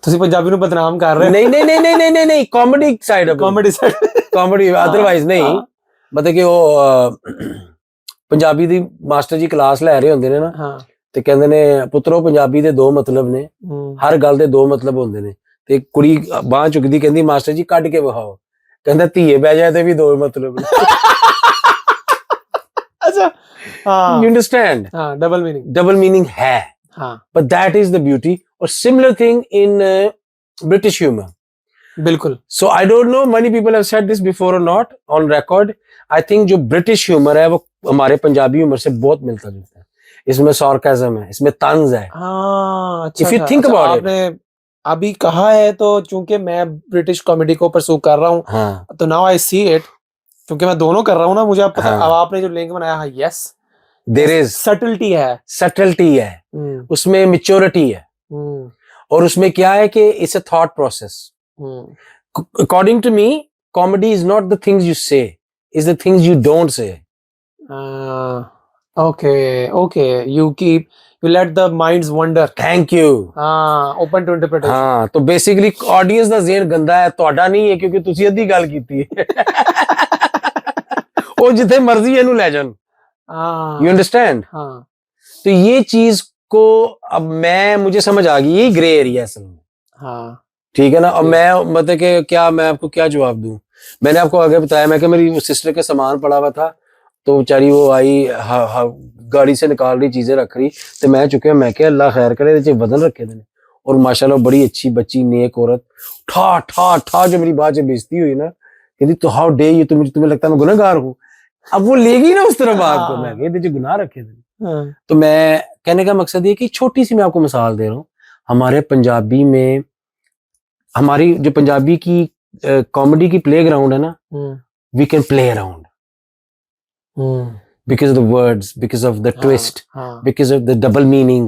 ਤੁਸੀਂ ਪੰਜਾਬੀ ਨੂੰ ਬਦਨਾਮ ਕਰ ਰਹੇ ਹੋ। नहीं कॉमेडी साइड कॉमेडी अदरवाइज नहीं मतलब कि ਉਹ ਪੰਜਾਬੀ ਦੀ ਮਾਸਟਰ ਜੀ ਕਲਾਸ ਲੈ ਰਹੇ ਹੁੰਦੇ ਨੇ ਨਾ ਤੇ ਕਹਿੰਦੇ ਨੇ ਪੁੱਤਰੋ ਪੰਜਾਬੀ ਦੇ ਦੋ ਮਤਲਬ ਨੇ ਹਰ ਗੱਲ ਦੇ ਦੋ ਮਤਲਬ ਹੁੰਦੇ ਨੇ ਤੇ ਕੁੜੀ ਬਾਹ ਚੁੱਕਦੀ ਕਹਿੰਦੀ ਮਾਸਟਰ ਜੀ ਕੱਢ ਕੇ ਵਿਖਾਓ ਕਹਿੰਦਾ ਧੀਏ ਬਹਿ ਜਾਏ ਤੇ ਵੀ ਦੋ ਮਤਲਬ ਨੇ। अच्छा you understand double meaning है but that is the beauty or similar thing in British humor बिल्कुल। so I don't know many people have said this before or not on record I think जो British humor है वो हमारे Punjabi humour से बहुत मिलता जुलता है। इसमें sarcasm है इसमें तंज है। अच्छा, if you think about it आपने अभी कहा है तो चूंकि मैं ब्रिटिश कॉमेडी को परसू कर रहा हूँ तो नाउ आई सी इट क्योंकि मैं दोनों कर रहा हूँ ना मुझे अब पता अब आपने जो लिंक बनाया है यस देयर इज सटलिटी है उसमें मैच्योरिटी है और उसमें क्या है कि it's a thought process. According to me, comedy is not the things you say, is the things you don't say. Okay. You let the minds wander. Thank you. Open to interpretation. हाँ, तो basically audience ਦਾ ਜ਼ੇਨ ਗੰਦਾ ਹੈ, ਤੁਹਾਡਾ ਨਹੀਂ ਹੈ, ਕਿਉਂਕਿ ਤੁਸੀਂ ਅੱਧੀ ਗੱਲ ਕੀਤੀ ਹੈ. ਉਹ ਜਿੱਥੇ ਮਰਜ਼ੀ ਇਹਨੂੰ ਲੈ ਜਾਣ. हाँ यू अंडरस्टैंड. हाँ तो ये चीज को अब मुझे समझ आ गई, ये ग्रे एरिया असल में. हाँ ठीक है ना. अब मैं मतलब कि क्या मैं आपको क्या जवाब दूं. मैंने आपको आगे बताया, मैं कि मेरी सिस्टर का सामान पड़ा हुआ था, तो बेचारी वो आई गाड़ी से निकाल रही चीजें रख रही, तो मैं चुके, मैं क्या अल्लाह खैर करे, बदल रखे थे. और माशाल्लाह बड़ी अच्छी बच्ची, नेक औरत, ठा ठा ठा जो मेरी बात जब बेइज्जती हुई ना, कहती तो हाउ डे यू, तुम्हें लगता है मैं गुनहगार हूँ. अब वो ले गई ना उस तरह बात को, मैं कहती जो गुनाह रखे थे. तो मैं कहने का मकसद ये कि छोटी सी मैं आपको मिसाल दे रहा हूँ. हमारे पंजाबी में, हमारी जो पंजाबी की कॉमेडी की प्ले ग्राउंड है ना, we can play around because of the words, because of the twist, because of the double meaning,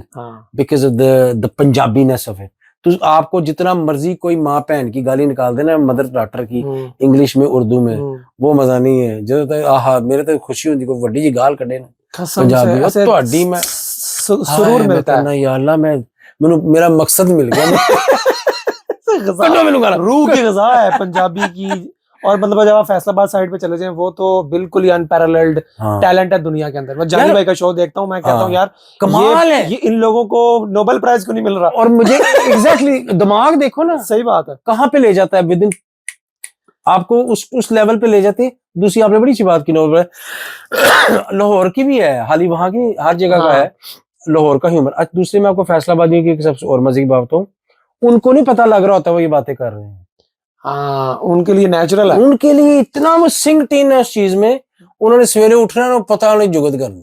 because of the Punjabiness of it. तो आपको जितना मर्जी कोई माँ बहन की गाली निकाल देना, मदर डॉटर की, इंग्लिश में, उर्दू में, वो मजा नहीं है. जो आहा मेरे तो खुशी होती कोई वड्डी जी गाल कढ़े ना पंजाबी, ਤੁਹਾਡੀ मैं सुरूर मिलता है या अल्लाह, मेरा मकसद मिल गया. रूह की ग़िज़ा है पंजाबी की. और मतलब जब आप फैसलाबाद साइड पे चले जाएं, वो तो बिल्कुल ही अनपैरेलल्ड टैलेंट है दुनिया के अंदर. मैं जानी भाई का शो देखता हूँ, मैं कहता हूँ यार कमाल है, ये इन लोगों को नोबेल प्राइज क्यों नहीं मिल रहा. और मुझे एग्जैक्टली दिमाग देखो ना, सही बात है, कहाँ पे ले जाता है विद इन, आपको उस लेवल पे ले जाते. दूसरी आपने बड़ी अच्छी बात की, नोबेल लाहौर की भी है, हाल ही वहां की हर जगह का है लाहौर का ह्यूमर. अच्छा, दूसरी मैं आपको फैसलाबादी की सबसे और मजे की बात हूँ, उनको नहीं पता लग रहा होता वो ये बातें कर रहे हैं. उनके लिए नेचुरल है, उनके लिए इतना वो सिंक्ड इन है उस चीज में. उन्होंने सवेरे उठना ना, पता नहीं जुगत करनी,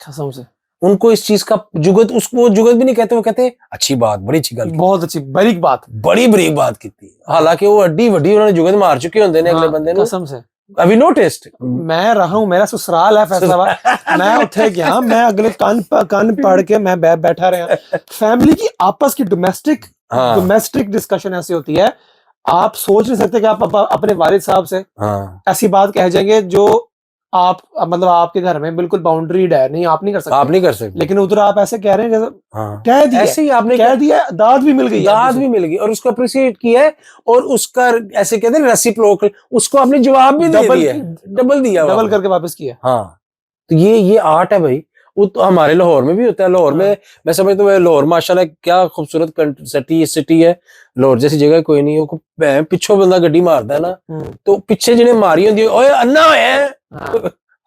कसम से. उनको इस चीज का जुगत, उसको जुगत भी नहीं कहते, वो कहते अच्छी बात, बड़ी अच्छी गल, बहुत अच्छी बारीक बात, बड़ी बारीक बात की. हालांकि वो अड्डी वड्डी उन्होंने जुगत मार चुके होंगे ने अगले बंदे ने, कसम से. अभी नोटिस्ड. मैं रहा हूं, मेरा ससुराल है फैसलाबाद. मैं उठे गया, मैं अगले कान पढ़ के मैं बैठा रहा. फैमिली की आपस की डोमेस्टिक डिस्कशन ऐसी होती है, आप सोच नहीं सकते कि आप अपने वालिद साहब से ऐसी बात कह जाएंगे जो आप मतलब आपके घर में बिल्कुल बाउंड्रीड है, नहीं आप नहीं कर सकते, आप नहीं कर सकते. लेकिन उधर आप ऐसे कह रहे हैं जैसे कह दिया, ऐसे ही आपने कह दिया, दाद भी मिल गई और उसको अप्रिशिएट किया है, और उसका ऐसे कहते हैं रेसिप्रोकल, उसको आपने जवाब भी दे दिया, डबल करके वापस किया. हाँ, तो ये आर्ट है भाई. वो तो हमारे लाहौर में भी होता है. लाहौर में मैं समझता हूँ, लाहौर माशाल्लाह क्या खूबसूरत सिटी है. लाहौर जैसी जगह कोई नहीं. वो पिछो बंदा गड्डी मारता है ना, तो पीछे जिन्हें मारी होती है, ओए अन्ना है,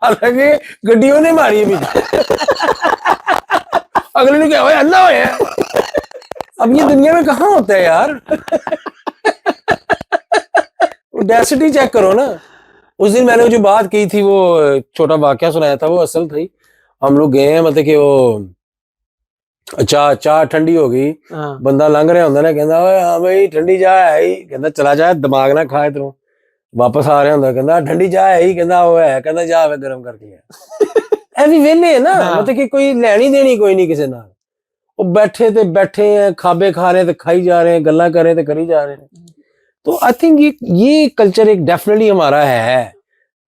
हालांकि गड्डियों ने मारी है अगले ने क्या ओए अन्ना है. अब ये दुनिया में कहाँ होता है यार. ऑडेसिटी चेक करो ना. उस दिन मैंने जो बात की थी, वो छोटा वाकया सुनाया था, वो असल थी. हम लोग गए हैं, मतलब कि वो चाह ठंडी हो गई, बंदा लंघ रहा होंगे ना, कहता हाँ भाई ठंडी चाह है ही, कहता चला जाए दिमाग ना खाए तू. वापस आ रहा होंगे, कहता ठंडी चाह है ही, कहता वो है, कहता जा गर्म करके. ऐसी वेले है ना, मतलब कि कोई लेनी देनी कोई नहीं किसी नाल. वो बैठे हैं, खाबे खा रहे हैं तो खाई जा रहे हैं, गल्ला कर रहे हैं तो करी जा रहे हैं. तो आई थिंक ये कल्चर एक डेफिनेटली हमारा है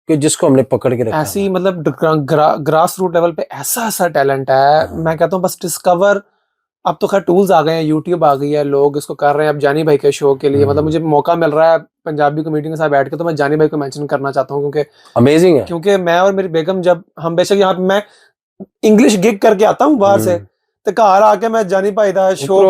कि जिसको हमने पकड़ के रखा. ऐसी मतलब ग्रास रूट लेवल पे ऐसा टैलेंट है. मैं कहता हूँ बस डिस्कवर, अब तो खैर टूल्स आ गए हैं, यूट्यूब आ गई है, लोग इसको कर रहे हैं. अब जानी भाई के शो के लिए मतलब मुझे मौका मिल रहा है पंजाबी कमेटी के साथ बैठ के, तो मैं जानी भाई को मेंशन करना चाहता हूँ, क्योंकि अमेजिंग है. क्योंकि मैं और मेरी बेगम, जब हम बेशक यहाँ पे मैं इंग्लिश गिग करके आता हूँ बाहर से, तो घर आके मैं जानी भाई का शो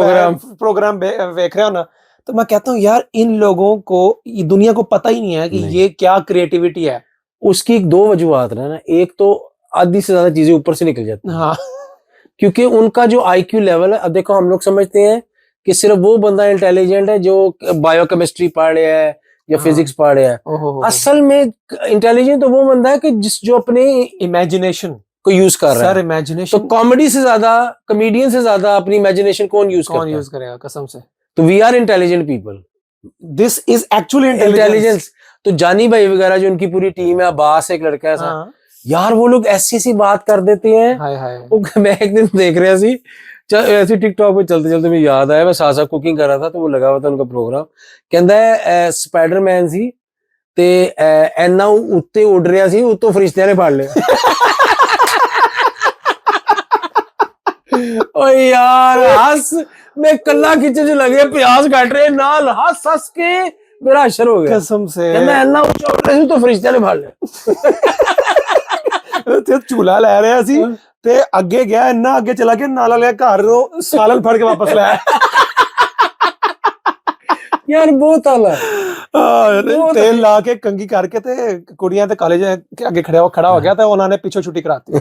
प्रोग्राम देख रहा हूँ ना, तो मैं कहता हूँ यार इन लोगों को, दुनिया को पता ही नहीं है कि ये क्या क्रिएटिविटी है. उसकी दो वजूहत है ना. एक तो आधी से ज्यादा चीजें ऊपर से निकल जाती हैं, क्योंकि उनका जो आईक्यू लेवल है. अब देखो, हम लोग समझते हैं कि सिर्फ वो बंदा इंटेलिजेंट है जो बायोकेमिस्ट्री पढ़ रहा है या फिजिक्स पढ़ रहा है. असल में इंटेलिजेंट तो वो बंदा है कि जो अपने इमेजिनेशन को यूज कर रहा है. सर इमेजिनेशन, तो कॉमेडी से ज्यादा, कॉमेडियन से ज्यादा अपनी इमेजिनेशन कौन यूज करेगा, कसम से. तो we are intelligent people. This is actually intelligence. तो जानी भाई वगैरह जो उनकी पूरी टीम है, अब्बास एक लड़का है यार, वो लोग ऐसी बात कर देते हैं. हाय हाय. मैं एक दिन देख रहा सी, ऐसे टिकटॉक पे चलते चलते मुझे याद आया, मैं साथ साथ कुकिंग कर रहा था तो वो लगा हुआ था उनका प्रोग्राम। कहता है स्पाइडरमैन सी ते एना उत्ते उड़ रहा सी, उत्तों फरिश्तियां ने फड़ लिया। ओ यार हंस, मैं कल्ला किचन च लगे प्याज काट रहे नाल हंस हंस के मेरा अशर हो गया कसम से। कहता एना ऊंचा उड़ रहा सी तो फरिश्तियां ने फड़ लिया। ते झूला लै रहा सी ते अगे गया, इन्ना अगे चला के नाला लिया घर सालन फड़ के वापस लाया। यार बहुत आला तेल ला के कंगी करके ते कुड़ियां ते कॉलेज के अगे खड़ा हो गया था, उन्होंने पीछे छुट्टी कराती।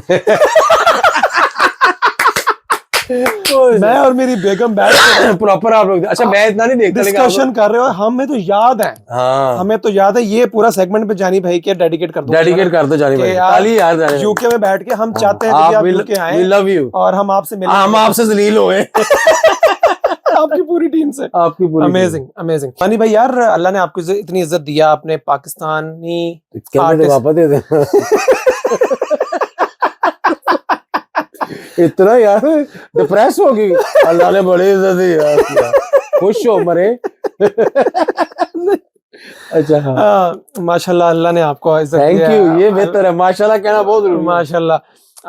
मैं और मेरी बेगम बैठ के प्रॉपर आप लोग, अच्छा मैं इतना नहीं देखता डिस्कशन कर रहे हो, हमें तो याद है। हाँ हमें तो याद है, ये पूरा सेगमेंट पे जानी भाई के डेडिकेट कर दो, डेडिकेट कर दो जानी भाई, ताली यार जानी। यूके में बैठ के हम चाहते हैं कि आप यूके आए, वी लव यू, और हम आपसे मिलें, हम आपसे जलील हुए। आपकी पूरी टीम से, आपकी पूरी अमेजिंग अमेजिंग। मानी भाई यार, अल्लाह ने आपको इतनी इज्जत दिया, आपने पाकिस्तानी वापस दे दे। इतना यार डिप्रेस हो गई, अल्लाह ने बड़ी इज्जत दी यार, खुश हो मरे। अच्छा हाँ, माशाल्लाह अल्लाह ने आपको इज्जत थैंक यू, ये बेहतर है, माशाल्लाह कहना बहुत जरूरी है। माशाल्लाह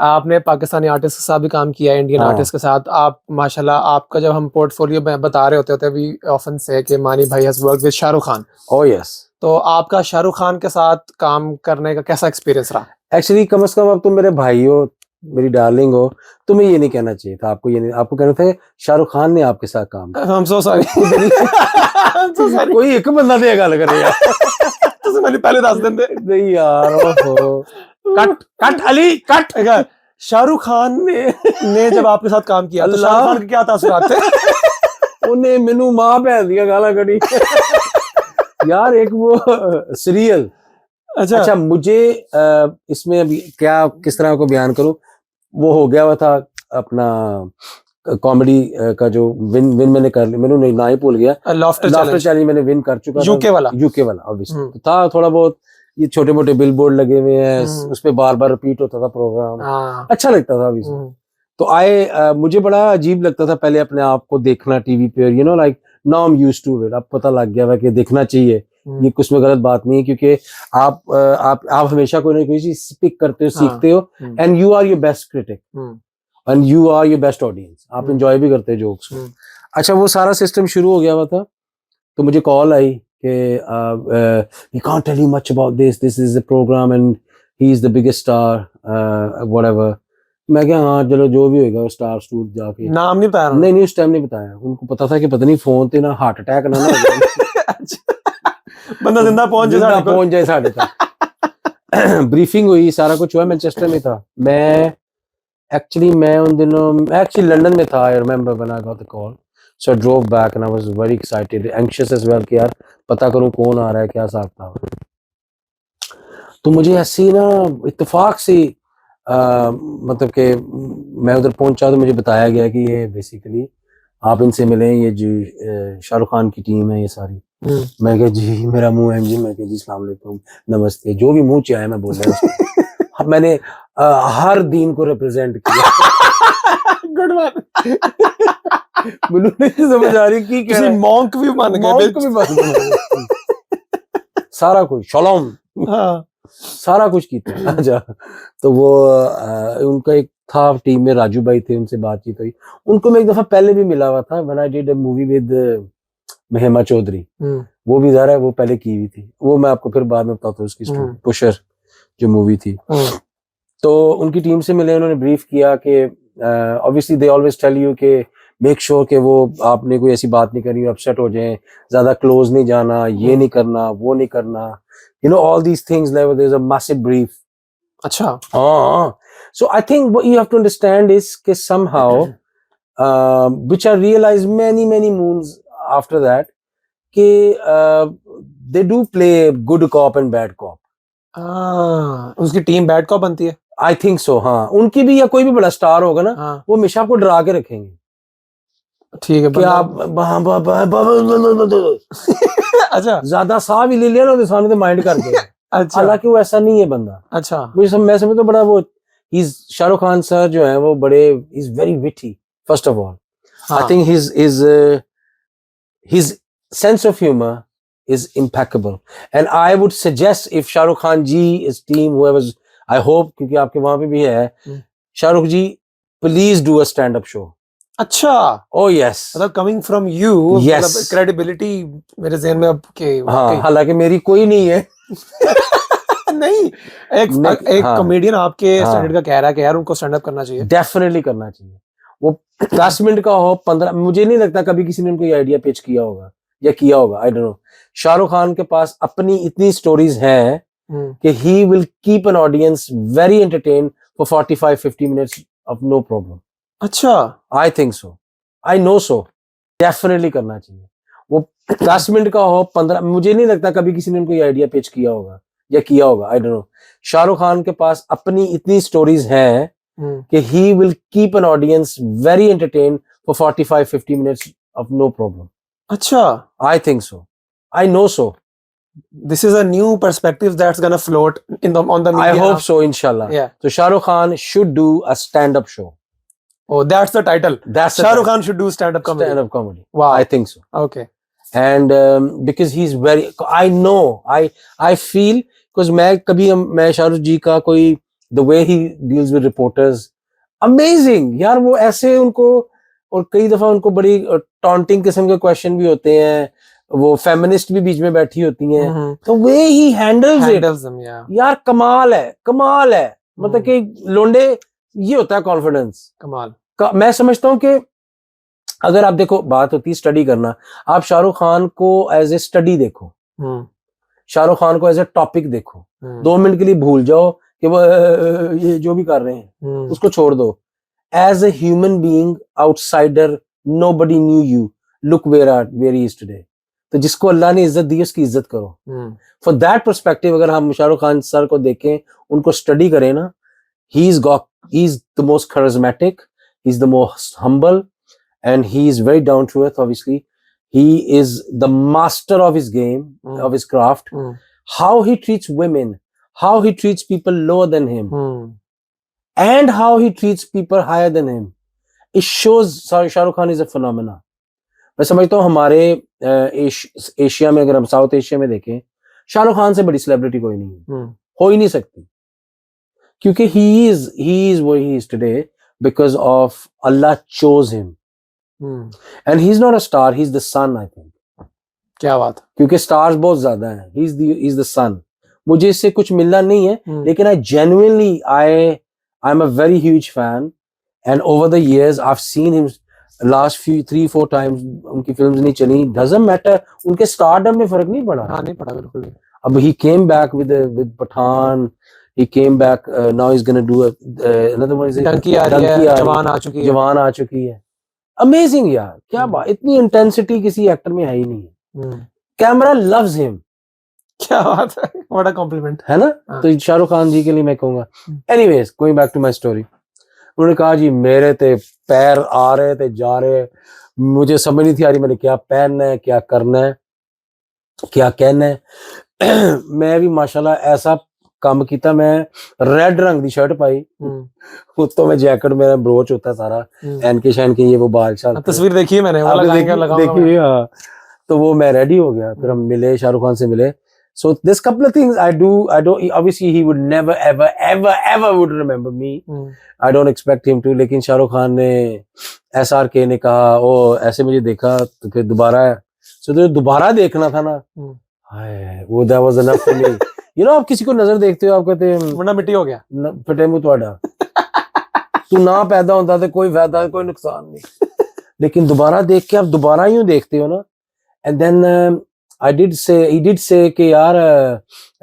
आपने पाकिस्तानी आर्टिस्ट के साथ भी काम किया है, इंडियन आर्टिस्ट के साथ। आप माशाल्लाह, आपका जब हम पोर्टफोलियो में बता रहे होते वी ऑफन से कि मानी भाई has worked with Shahrukh Khan. Oh yes. तो आपका शाहरुख खान के साथ काम करने का कैसा एक्सपीरियंस रहा? एक्चुअली कम से कम अब तुम मेरे भाई हो, मेरी डार्लिंग हो, तुम्हें ये नहीं कहना चाहिए था, आपको ये नहीं, आपको कहना था शाहरुख खान ने आपके साथ काम किया। I'm so sorry। कोई एक बंदा दे गल करे यार। तुझे मैंने पहले दस दिन दे। नहीं यार, ओहो cut cut Ali cut. Shahrukh Khan ने जब आपके साथ काम किया तो शाहरुख खान के क्या तासुरात थे? उन्हें मेनू मां भैन दिया गाला कड़ी। यार एक वो सीरियल, अच्छा मुझे इसमें अभी क्या किस तरह को बयान करूं, वो हो गया हुआ था अपना कॉमेडी का जो विन मैंने कर लिया, मैंने ना ही भूल गया, लाफ्टर चैलेंज मैंने विन कर चुका, यूके वाला ऑब्वियसली तो था। थोड़ा बहुत ये छोटे मोटे बिल बोर्ड लगे हुए हैं, उस पे बार बार रिपीट होता था प्रोग्राम, अच्छा लगता था अभी। तो मुझे बड़ा अजीब लगता था पहले अपने आप को देखना टीवी पे, you know like now I am used to it, अब पता लग गया है कि देखना चाहिए, ये कुछ में गलत बात नहीं है, क्योंकि आप हमेशा कोई ना कोई चीज पिक करते हो, सीखते हो, and you are your best critic and you are your best audience, आप एंजॉय भी करते हो जोक्स को। अच्छा वो सारा सिस्टम शुरू हो गया हुआ था, तो मुझे कॉल आई कि we can't tell you much about this is the programme and he is the biggest star whatever. मैं क्या हाँ चलो जो भी होगा स्टार स्टूर जाके, नाम नहीं बताया, नहीं उस टाइम नहीं बताया, उनको पता था कि पता नहीं फोन ते ना हार्ट अटैक ना हो जाए, बंदा जिंदा पहुंच जाए साढ़े तक। ब्रीफिंग हुई, सारा कुछ हुआ, मैनचेस्टर में था मैं उन दिनों लंदन में था, I remember when I got the call, so I drove back and I was very excited, anxious as well कि यार पता करूं कौन आ रहा है, क्या हिसाब था। तो मुझे ऐसी ना इत्तेफाक से मतलब कि मैं उधर पहुंचा तो मुझे बताया गया कि ये बेसिकली आप इनसे मिलें, ये जो शाहरुख खान की टीम है ये सारी। मैं कहा जी, मेरा मुंह है जी, मैं कहा जी अस्सलाम वालेकुम नमस्ते, जो भी मुंह चाहे मैं बोल रहा हूँ। मैंने हर दीन को रिप्रेजेंट किया। गुड बात। मुझे नहीं समझ आ रही कि किसी मॉन्क भी बन गए, सारा कुछ शलोम, सारा कुछ किया। अच्छा तो वो उनका एक था टीम में राजू भाई थे, उनसे बातचीत हुई, उनको मैं एक दफा पहले भी मिला हुआ था when I did a movie with महिमा चौधरी, वो भी ज़रा वो पहले की हुई थी, वो मैं आपको फिर बाद में बताता हूँ उसकी स्टोरी, पुशर जो मूवी थी। तो उनकी टीम से मिले, उन्होंने ब्रीफ किया कि obviously they always tell you कि मेक श्योर कि वो आपने कोई ऐसी बात नहीं करी, अपसेट हो जाए, ज्यादा क्लोज नहीं जाना, ये नहीं करना, वो नहीं करना, you know all these things, like there's a massive brief. अच्छा so I think what you have to understand is कि somehow which I realized many moons after that कि they do play good cop and bad cop. उसकी team bad cop बनती है, I think so, हाँ उनकी भी, या कोई भी बड़ा स्टार होगा ना, वो हमेशा आपको डरा के रखेंगे, ठीक है, कि आप अच्छा ज्यादा साह भी ले लिया ना तो सामने तो माइंड कर गया। अच्छा हालांकि वो ऐसा नहीं है बंदा। अच्छा मैं समझता बड़ा वो शाहरुख खान सर जो है वो बड़े is very witty, first of all. I हाँ, think his sense of humor is impeccable, and I would suggest if Shah Rukh Khan ji, his team, whoever's, I hope, क्योंकि आपके वहां पे भी है, हम्म। शाहरुख जी, please do a stand-up show. अच्छा, Oh yes. मतलब coming from you, Yes. मतलब credibility मेरे जहन में अब के हाँ, वाकई हालांकि मेरी कोई नहीं है. नहीं, एक एक हाँ, कॉमेडियन आपके हाँ. स्टैंडर्ड का कह रहा है कि यार उनको स्टैंड अप करना चाहिए। डेफिनेटली करना चाहिए. वो 10 मिनट का हो, 15, मुझे नहीं लगता कभी किसी ने उनको ये आइडिया पिच किया होगा या किया होगा, I don't know. Shahrukh Khan के पास अपनी इतनी स्टोरीज हैं कि he will keep an audience very entertain for 45-50 minutes of no problem. अच्छा, I think so, I know so. Definitely करना चाहिए. वो 10 मिनट का हो, 15, मुझे नहीं लगता कभी किसी ने उनको ये आइडिया पिच किया होगा या किया होगा, I don't know. Shahrukh Khan के पास अपनी इतनी स्टोरीज हैं कि he will keep an audience very entertained for 45-50 minutes of no problem. अच्छा, I think so. I know so. this is a new perspective that's gonna float in the on the I media. hope so, inshallah. Yeah. So Shah Rukh Khan should do a stand-up show. Oh, that's the title. That's the Shah Rukh title. Khan should do stand-up comedy. Stand-up comedy. Wow. I think so. Okay. And because he's very, I know, I feel, because मैं शाहरुख जी का कोई, the way he deals with reporters, amazing यार. वो ऐसे उनको, और कई दफा उनको बड़ी टॉन्टिंग किस्म के क्वेश्चन भी होते हैं, वो फेमिनिस्ट भी बीच में बैठी होती हैं, तो वे ही हैंडल्स them, yeah. यार कमाल है, कमाल है. मतलब कि लोंडे, ये होता है कॉन्फिडेंस. कमाल. मैं समझता हूँ कि अगर आप देखो, बात होती है स्टडी करना, आप शाहरुख खान को एज ए स्टडी देखो, शाहरुख खान को एज ए टॉपिक देखो. 2 मिनट के लिए भूल जाओ कि वो ये जो भी कर रहे हैं उसको छोड़ दो. As a human being, outsider, nobody knew you, look where he is today. तो जिसको अल्लाह ने इज्जत दी उसकी इज्जत करो. फॉर दैट पर्सपेक्टिव अगर हम शाहरुख खान सर को देखें, उनको स्टडी करें ना, ही is the most charismatic, he is the most humble, and he is very down to earth. Obviously, he is the master of his game, of his craft. How he treats women, how he treats people lower than him, and how he treats people higher than him. It shows Shah Rukh Khan is a phenomena. मैं समझता हूँ हमारे Asia में, अगर हम south Asia में देखें, शाहरुख खान से बड़ी सेलिब्रिटी कोई नहीं है, हो ही नहीं सकती, क्योंकि he is what he is today because of Allah chose him. And he's not a star, he's the sun, I think. क्या बात. क्योंकि स्टार्स बहुत ज्यादा हैं. he's the sun. मुझे इससे कुछ मिलना नहीं है, लेकिन I genuinely, I'm a very huge fan, and over the years I've seen him last 3-4 times. उनकी फिल्म्स नहीं चली, doesn't matter, उनके स्टारडम में फर्क नहीं पड़ा. हाँ, नहीं पड़ा बिल्कुल भी. अब he came back with Pathaan. He came back, now he's going to do another one. Dunki आ रही है, जवान आ चुकी है. Amazing यार, क्या बात. इतनी इंटेंसिटी किसी एक्टर में है ही नहीं. Camera loves him. क्या बात है, what a compliment. है ना. तो शाहरुख खान जी के लिए मैं कहूंगा. Anyways, going back to my story. उन्होंने कहा जी मेरे ते पैर आ रहे थे, जा रहे, मुझे समझ नहीं थी आ रही मैंने क्या पहनना है, क्या करना है, क्या कहना है. मैं भी माशाल्लाह ऐसा काम किया. मैं रेड रंग की शर्ट पाई, उत्तों में जैकेट, मेरा ब्रोच होता है सारा, एनके शैन के, ये वो बाल शाल, तस्वीर देखी है मैंने, देखी. हाँ, तो वो मैं रेडी हो गया. फिर हम मिले, शाहरुख खान से मिले. So this couple of things I don't, obviously he would never ever would remember me. I don't expect him to. लेकिन शाहरुख खान ने, SRK ने कहा, ओ ऐसे मुझे देखा, तो फिर दोबारा, so तो दोबारा देखना था ना, हाय, वो that was enough for me. You know, आप किसी को नजर देखते हो, आप कहते हैं वरना मिट्टी हो गया, फटे मुंह तुम्हारा, तू ना पैदा होता तो कोई फायदा, कोई नुकसान नहीं. लेकिन दोबारा देख के आप दोबारा यूं देखते हो ना. And then he did say कि यार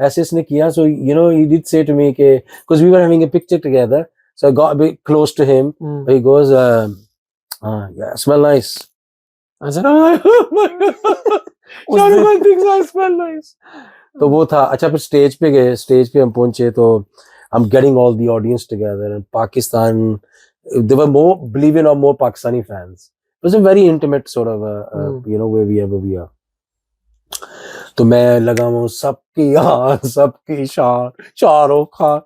ऐसे इसने किया. So you know, he did say to me कि, because we were having a picture together, so I got a bit close to him. He goes, yeah, smell nice. Shahrukh Khan thinks I smell nice. तो वो था. अच्छा, फिर stage पे गए, stage पे हम पहुंचे, तो I'm getting all the audience together, and Pakistan, there were more, believe it or more, Pakistani fans. It was a very intimate sort of you know, where we are. तो मैं लगा हूँ सबकी शाहरुख खान,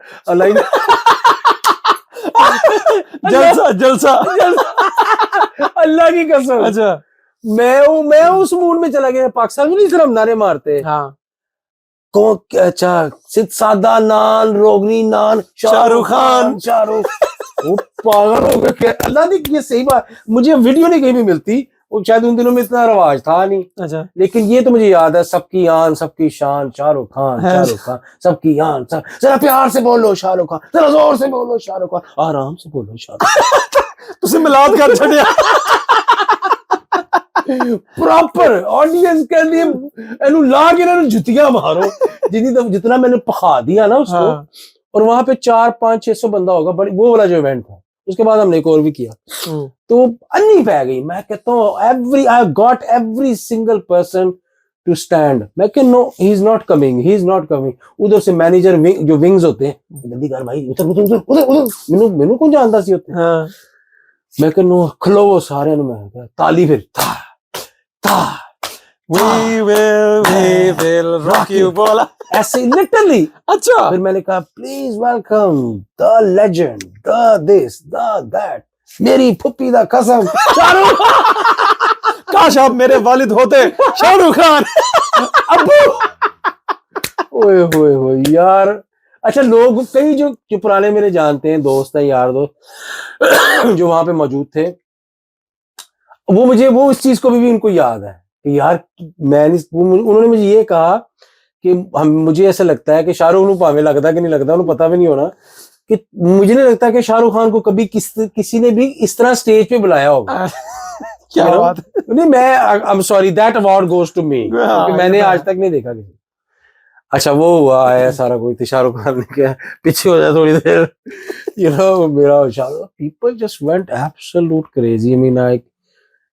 जलसा जलसा अल्लाह की कसम। अच्छा मैं उस मूड में चला गया। पाकिस्तान में नहीं सिर्फ नारे मारते हाँ कौन अच्छा सिर्फ सादा नान रोगनी नान शाहरुख खान। शाहरुख वो पागल हो गया क्या। अल्लाह ने ये सही बात मुझे वीडियो नहीं कहीं भी मिलती वो शायद उन दिनों में इतना रवाज था नहीं अच्छा लेकिन ये तो मुझे याद है सबकी आन सबकी शान शाहरुख खान सबकी आन जरा प्यार से बोलो शाहरुख खान जरा जोर से बोलो शाहरुख खान आराम से बोलो शाहरुख तुसी मिलाद कर छड़िया प्रॉपर ऑडियंस के लिए एनु ला के ना जुतियां मारो जितना मैंने पखा दिया ना उसको हाँ और वहां पे 400-500-600 बंदा होगा बड़ी वो वाला जो इवेंट था उसके बाद हमने एक और भी किया तो अन्नी पै गई। मैं कहता हूँ I got every single person to stand. मैं कह no he is not coming. उधर से मैनेजर जो विंग्स होते हैं जल्दी कर भाई उधर मैनू कौन जानता सी होते हाँ मैं कह नो खलो वो सारे मैं ताली फिर था we will rock you बोला ऐसे लिटरली। अच्छा फिर मैंने कहा please welcome the legend the this the that मेरी फुप्पी दा कसम शाहरुख काश आप मेरे वालिद होते शाहरुख खान अब्बू। ओए होए होए यार। अच्छा लोग कई जो पुराने मेरे जानते हैं दोस्त हैं यार दोस्त जो वहां पे मौजूद थे वो इस चीज को भी उनको याद है कि यार उन्होंने मुझे ये कहा कि मुझे ऐसा लगता है कि शाहरुख को भावे लगता कि नहीं लगता उन्हें पता भी नहीं होना कि मुझे नहीं लगता कि शाहरुख खान को कभी किसी ने भी इस तरह स्टेज पे बुलाया होगा। क्या बात नहीं मैं I am sorry that award goes to me क्योंकि मैंने आज तक नहीं देखा किसी। अच्छा वो हुआ है सारा कोई शाहरुख खान ने क्या पीछे हो जाए थोड़ी देर मेरा Shahrukh people just went absolute crazy. I mean like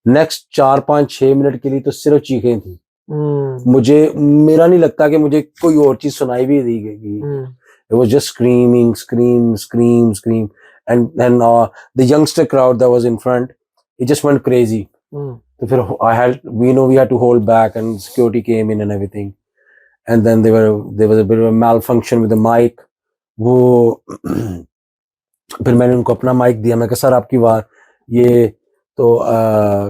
next 4-5-6 minute के लिए तो सिर्फ चीखें थी। मेरा नहीं लगता कि मुझे कोई और चीज सुनाई भी दी गई। It was just scream and the youngster crowd that was in front it just went crazy. So फिर we had to hold back and security came in and everything and then there was a bit of a malfunction with the mic. वो फिर मैंने उनको अपना mic दिया। मैं कहा sir आपकी बात ये तो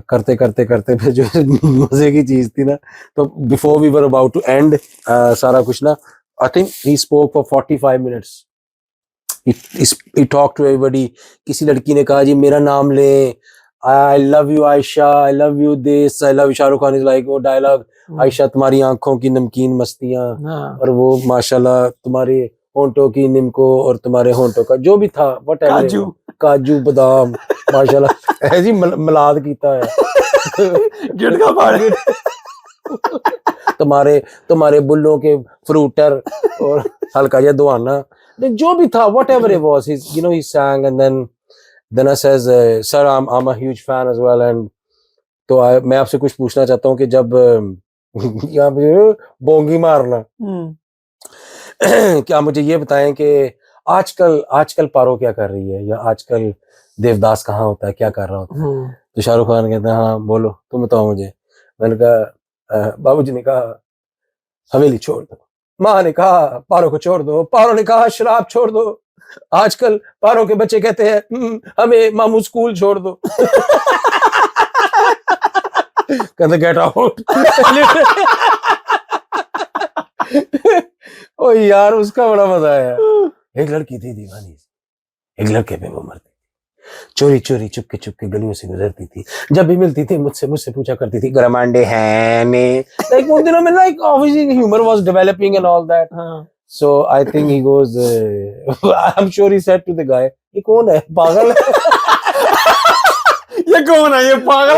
करते फिर जो मजे की चीज थी ना तो before we were about to end सारा कुछ ना I think he spoke for 45 minutes he talk to everybody. किसी लड़की ने कहा जी मेरा नाम ले I love you Ayesha I love you this I love you Shahrukh Khan is like वो डायलॉग आयशा तुम्हारी आंखों की नमकीन मस्तियां और वो माशाल्लाह तुम्हारे होंठों की निमको और तुम्हारे होंठों का जो भी था व्हाटएवर काजू बादाम माशाल्लाह ऐसी मिलाद कीता है गिड़का फाड़ तुम्हारे बुल्लों के फ्रूटर और हल्का या दुआना जो भी था whatever it was he sang and then I says sir I'm a huge fan as well and तो मैं आपसे कुछ पूछना चाहता हूँ कि जब यहाँ पे बोंगी मारना क्या मुझे ये बताएं कि आजकल पारो क्या कर रही है या आजकल देवदास कहाँ होता है क्या कर रहा होता है। तो शाहरुख खान कहते हैं हाँ बोलो तुम बताओ मुझे। मैंने कहा बाबूजी ने कहा हवेली छोड़ दो, माँ ने कहा पारो को छोड़ दो, पारो ने कहा शराब छोड़ दो, आजकल पारो के बच्चे कहते हैं हमें मामू स्कूल छोड़ दो कहते गेट आउट ओ यार उसका बड़ा मजा आया। एक लड़की थी दीवानी एक लड़के पे वो मरती चोरी चोरी चुपके गलियों से गुजरती थी जब भी मिलती थी मुझसे पूछा करती थी गरमांडे हैं में लाइक उन दिनों में like obviously humour was developing and all that. So I think he goes I am sure he said to the guy ये कौन है पागल है ये कौन है ये पागल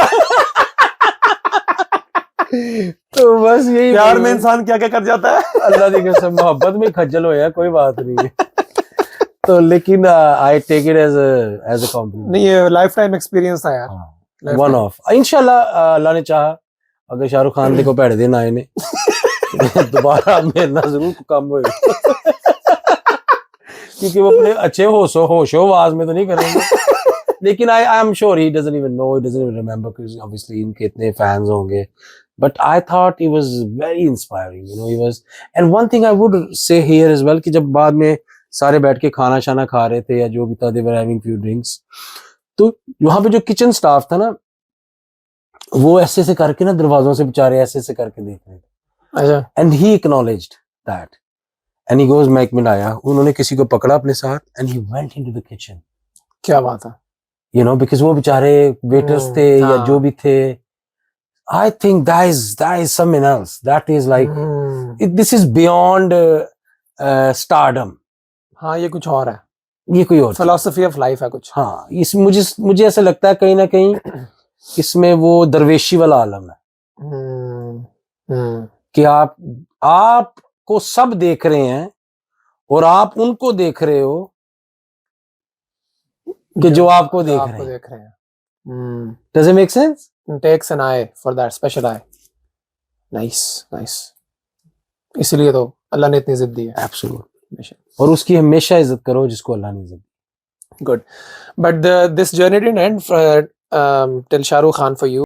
तो बस यही प्यार में इंसान क्या क्या कर जाता है अल्लाह की कसम मोहब्बत में खज्जल हो या कोई बात नहीं है तो लेकिन I take it as a compliment. नहीं ये लाइफ टाइम एक्सपीरियंस था यार वन ऑफ इंशाल्लाह अल्लाह ने चाहा अगर शाहरुख खान देखो भैड़े दिन आए ने दोबारा मेरे ना जरूर काम होए क्योंकि वो अपने अच्छे होशो आवाज में तो नहीं करेंगे लेकिन आई am sure he doesn't even know he doesn't even remember because obviously इनके इतने फैंस होंगे but I thought he was very inspiring he was and one thing I would say here as well कि जब बाद में सारे बैठ के खाना शाना खा रहे थे या जो भी था, दे वर हैविंग फ्यू ड्रिंक्स। तो वहां पे जो किचन स्टाफ था ना, वो ऐसे से करके ना दरवाजों से बेचारे ऐसे से करके देख रहे थे। अच्छा। And he acknowledged that and he goes, मैं एक मिनट आया, उन्होंने किसी को पकड़ा अपने साथ and he went into the kitchen, क्या बात है। यू नो, बिकॉज वो बेचारे वेटर्स थे या हाँ। जो भी थे। I think that is something else, that is like this is beyond stardom। हाँ, ये कुछ और है, ये कोई और चीज़। फिलोसफी ऑफ लाइफ है कुछ। हाँ, इस मुझे ऐसा लगता है कहीं ना कहीं इसमें वो दरवेशी वाला आलम है कि आपको सब देख रहे हैं और आप उनको देख रहे हो कि जो आपको देख रहे हैं। Does it make sense? Takes an eye for that special eye. Nice, nice. इसलिए तो अल्लाह ने इतनी इज्जत दी है। Absolutely. और उसकी हमेशा इज्जत करो जिसको अल्लाह ने इज्जत दी। Good. But this journey didn't end till Shah Rukh Khan for you.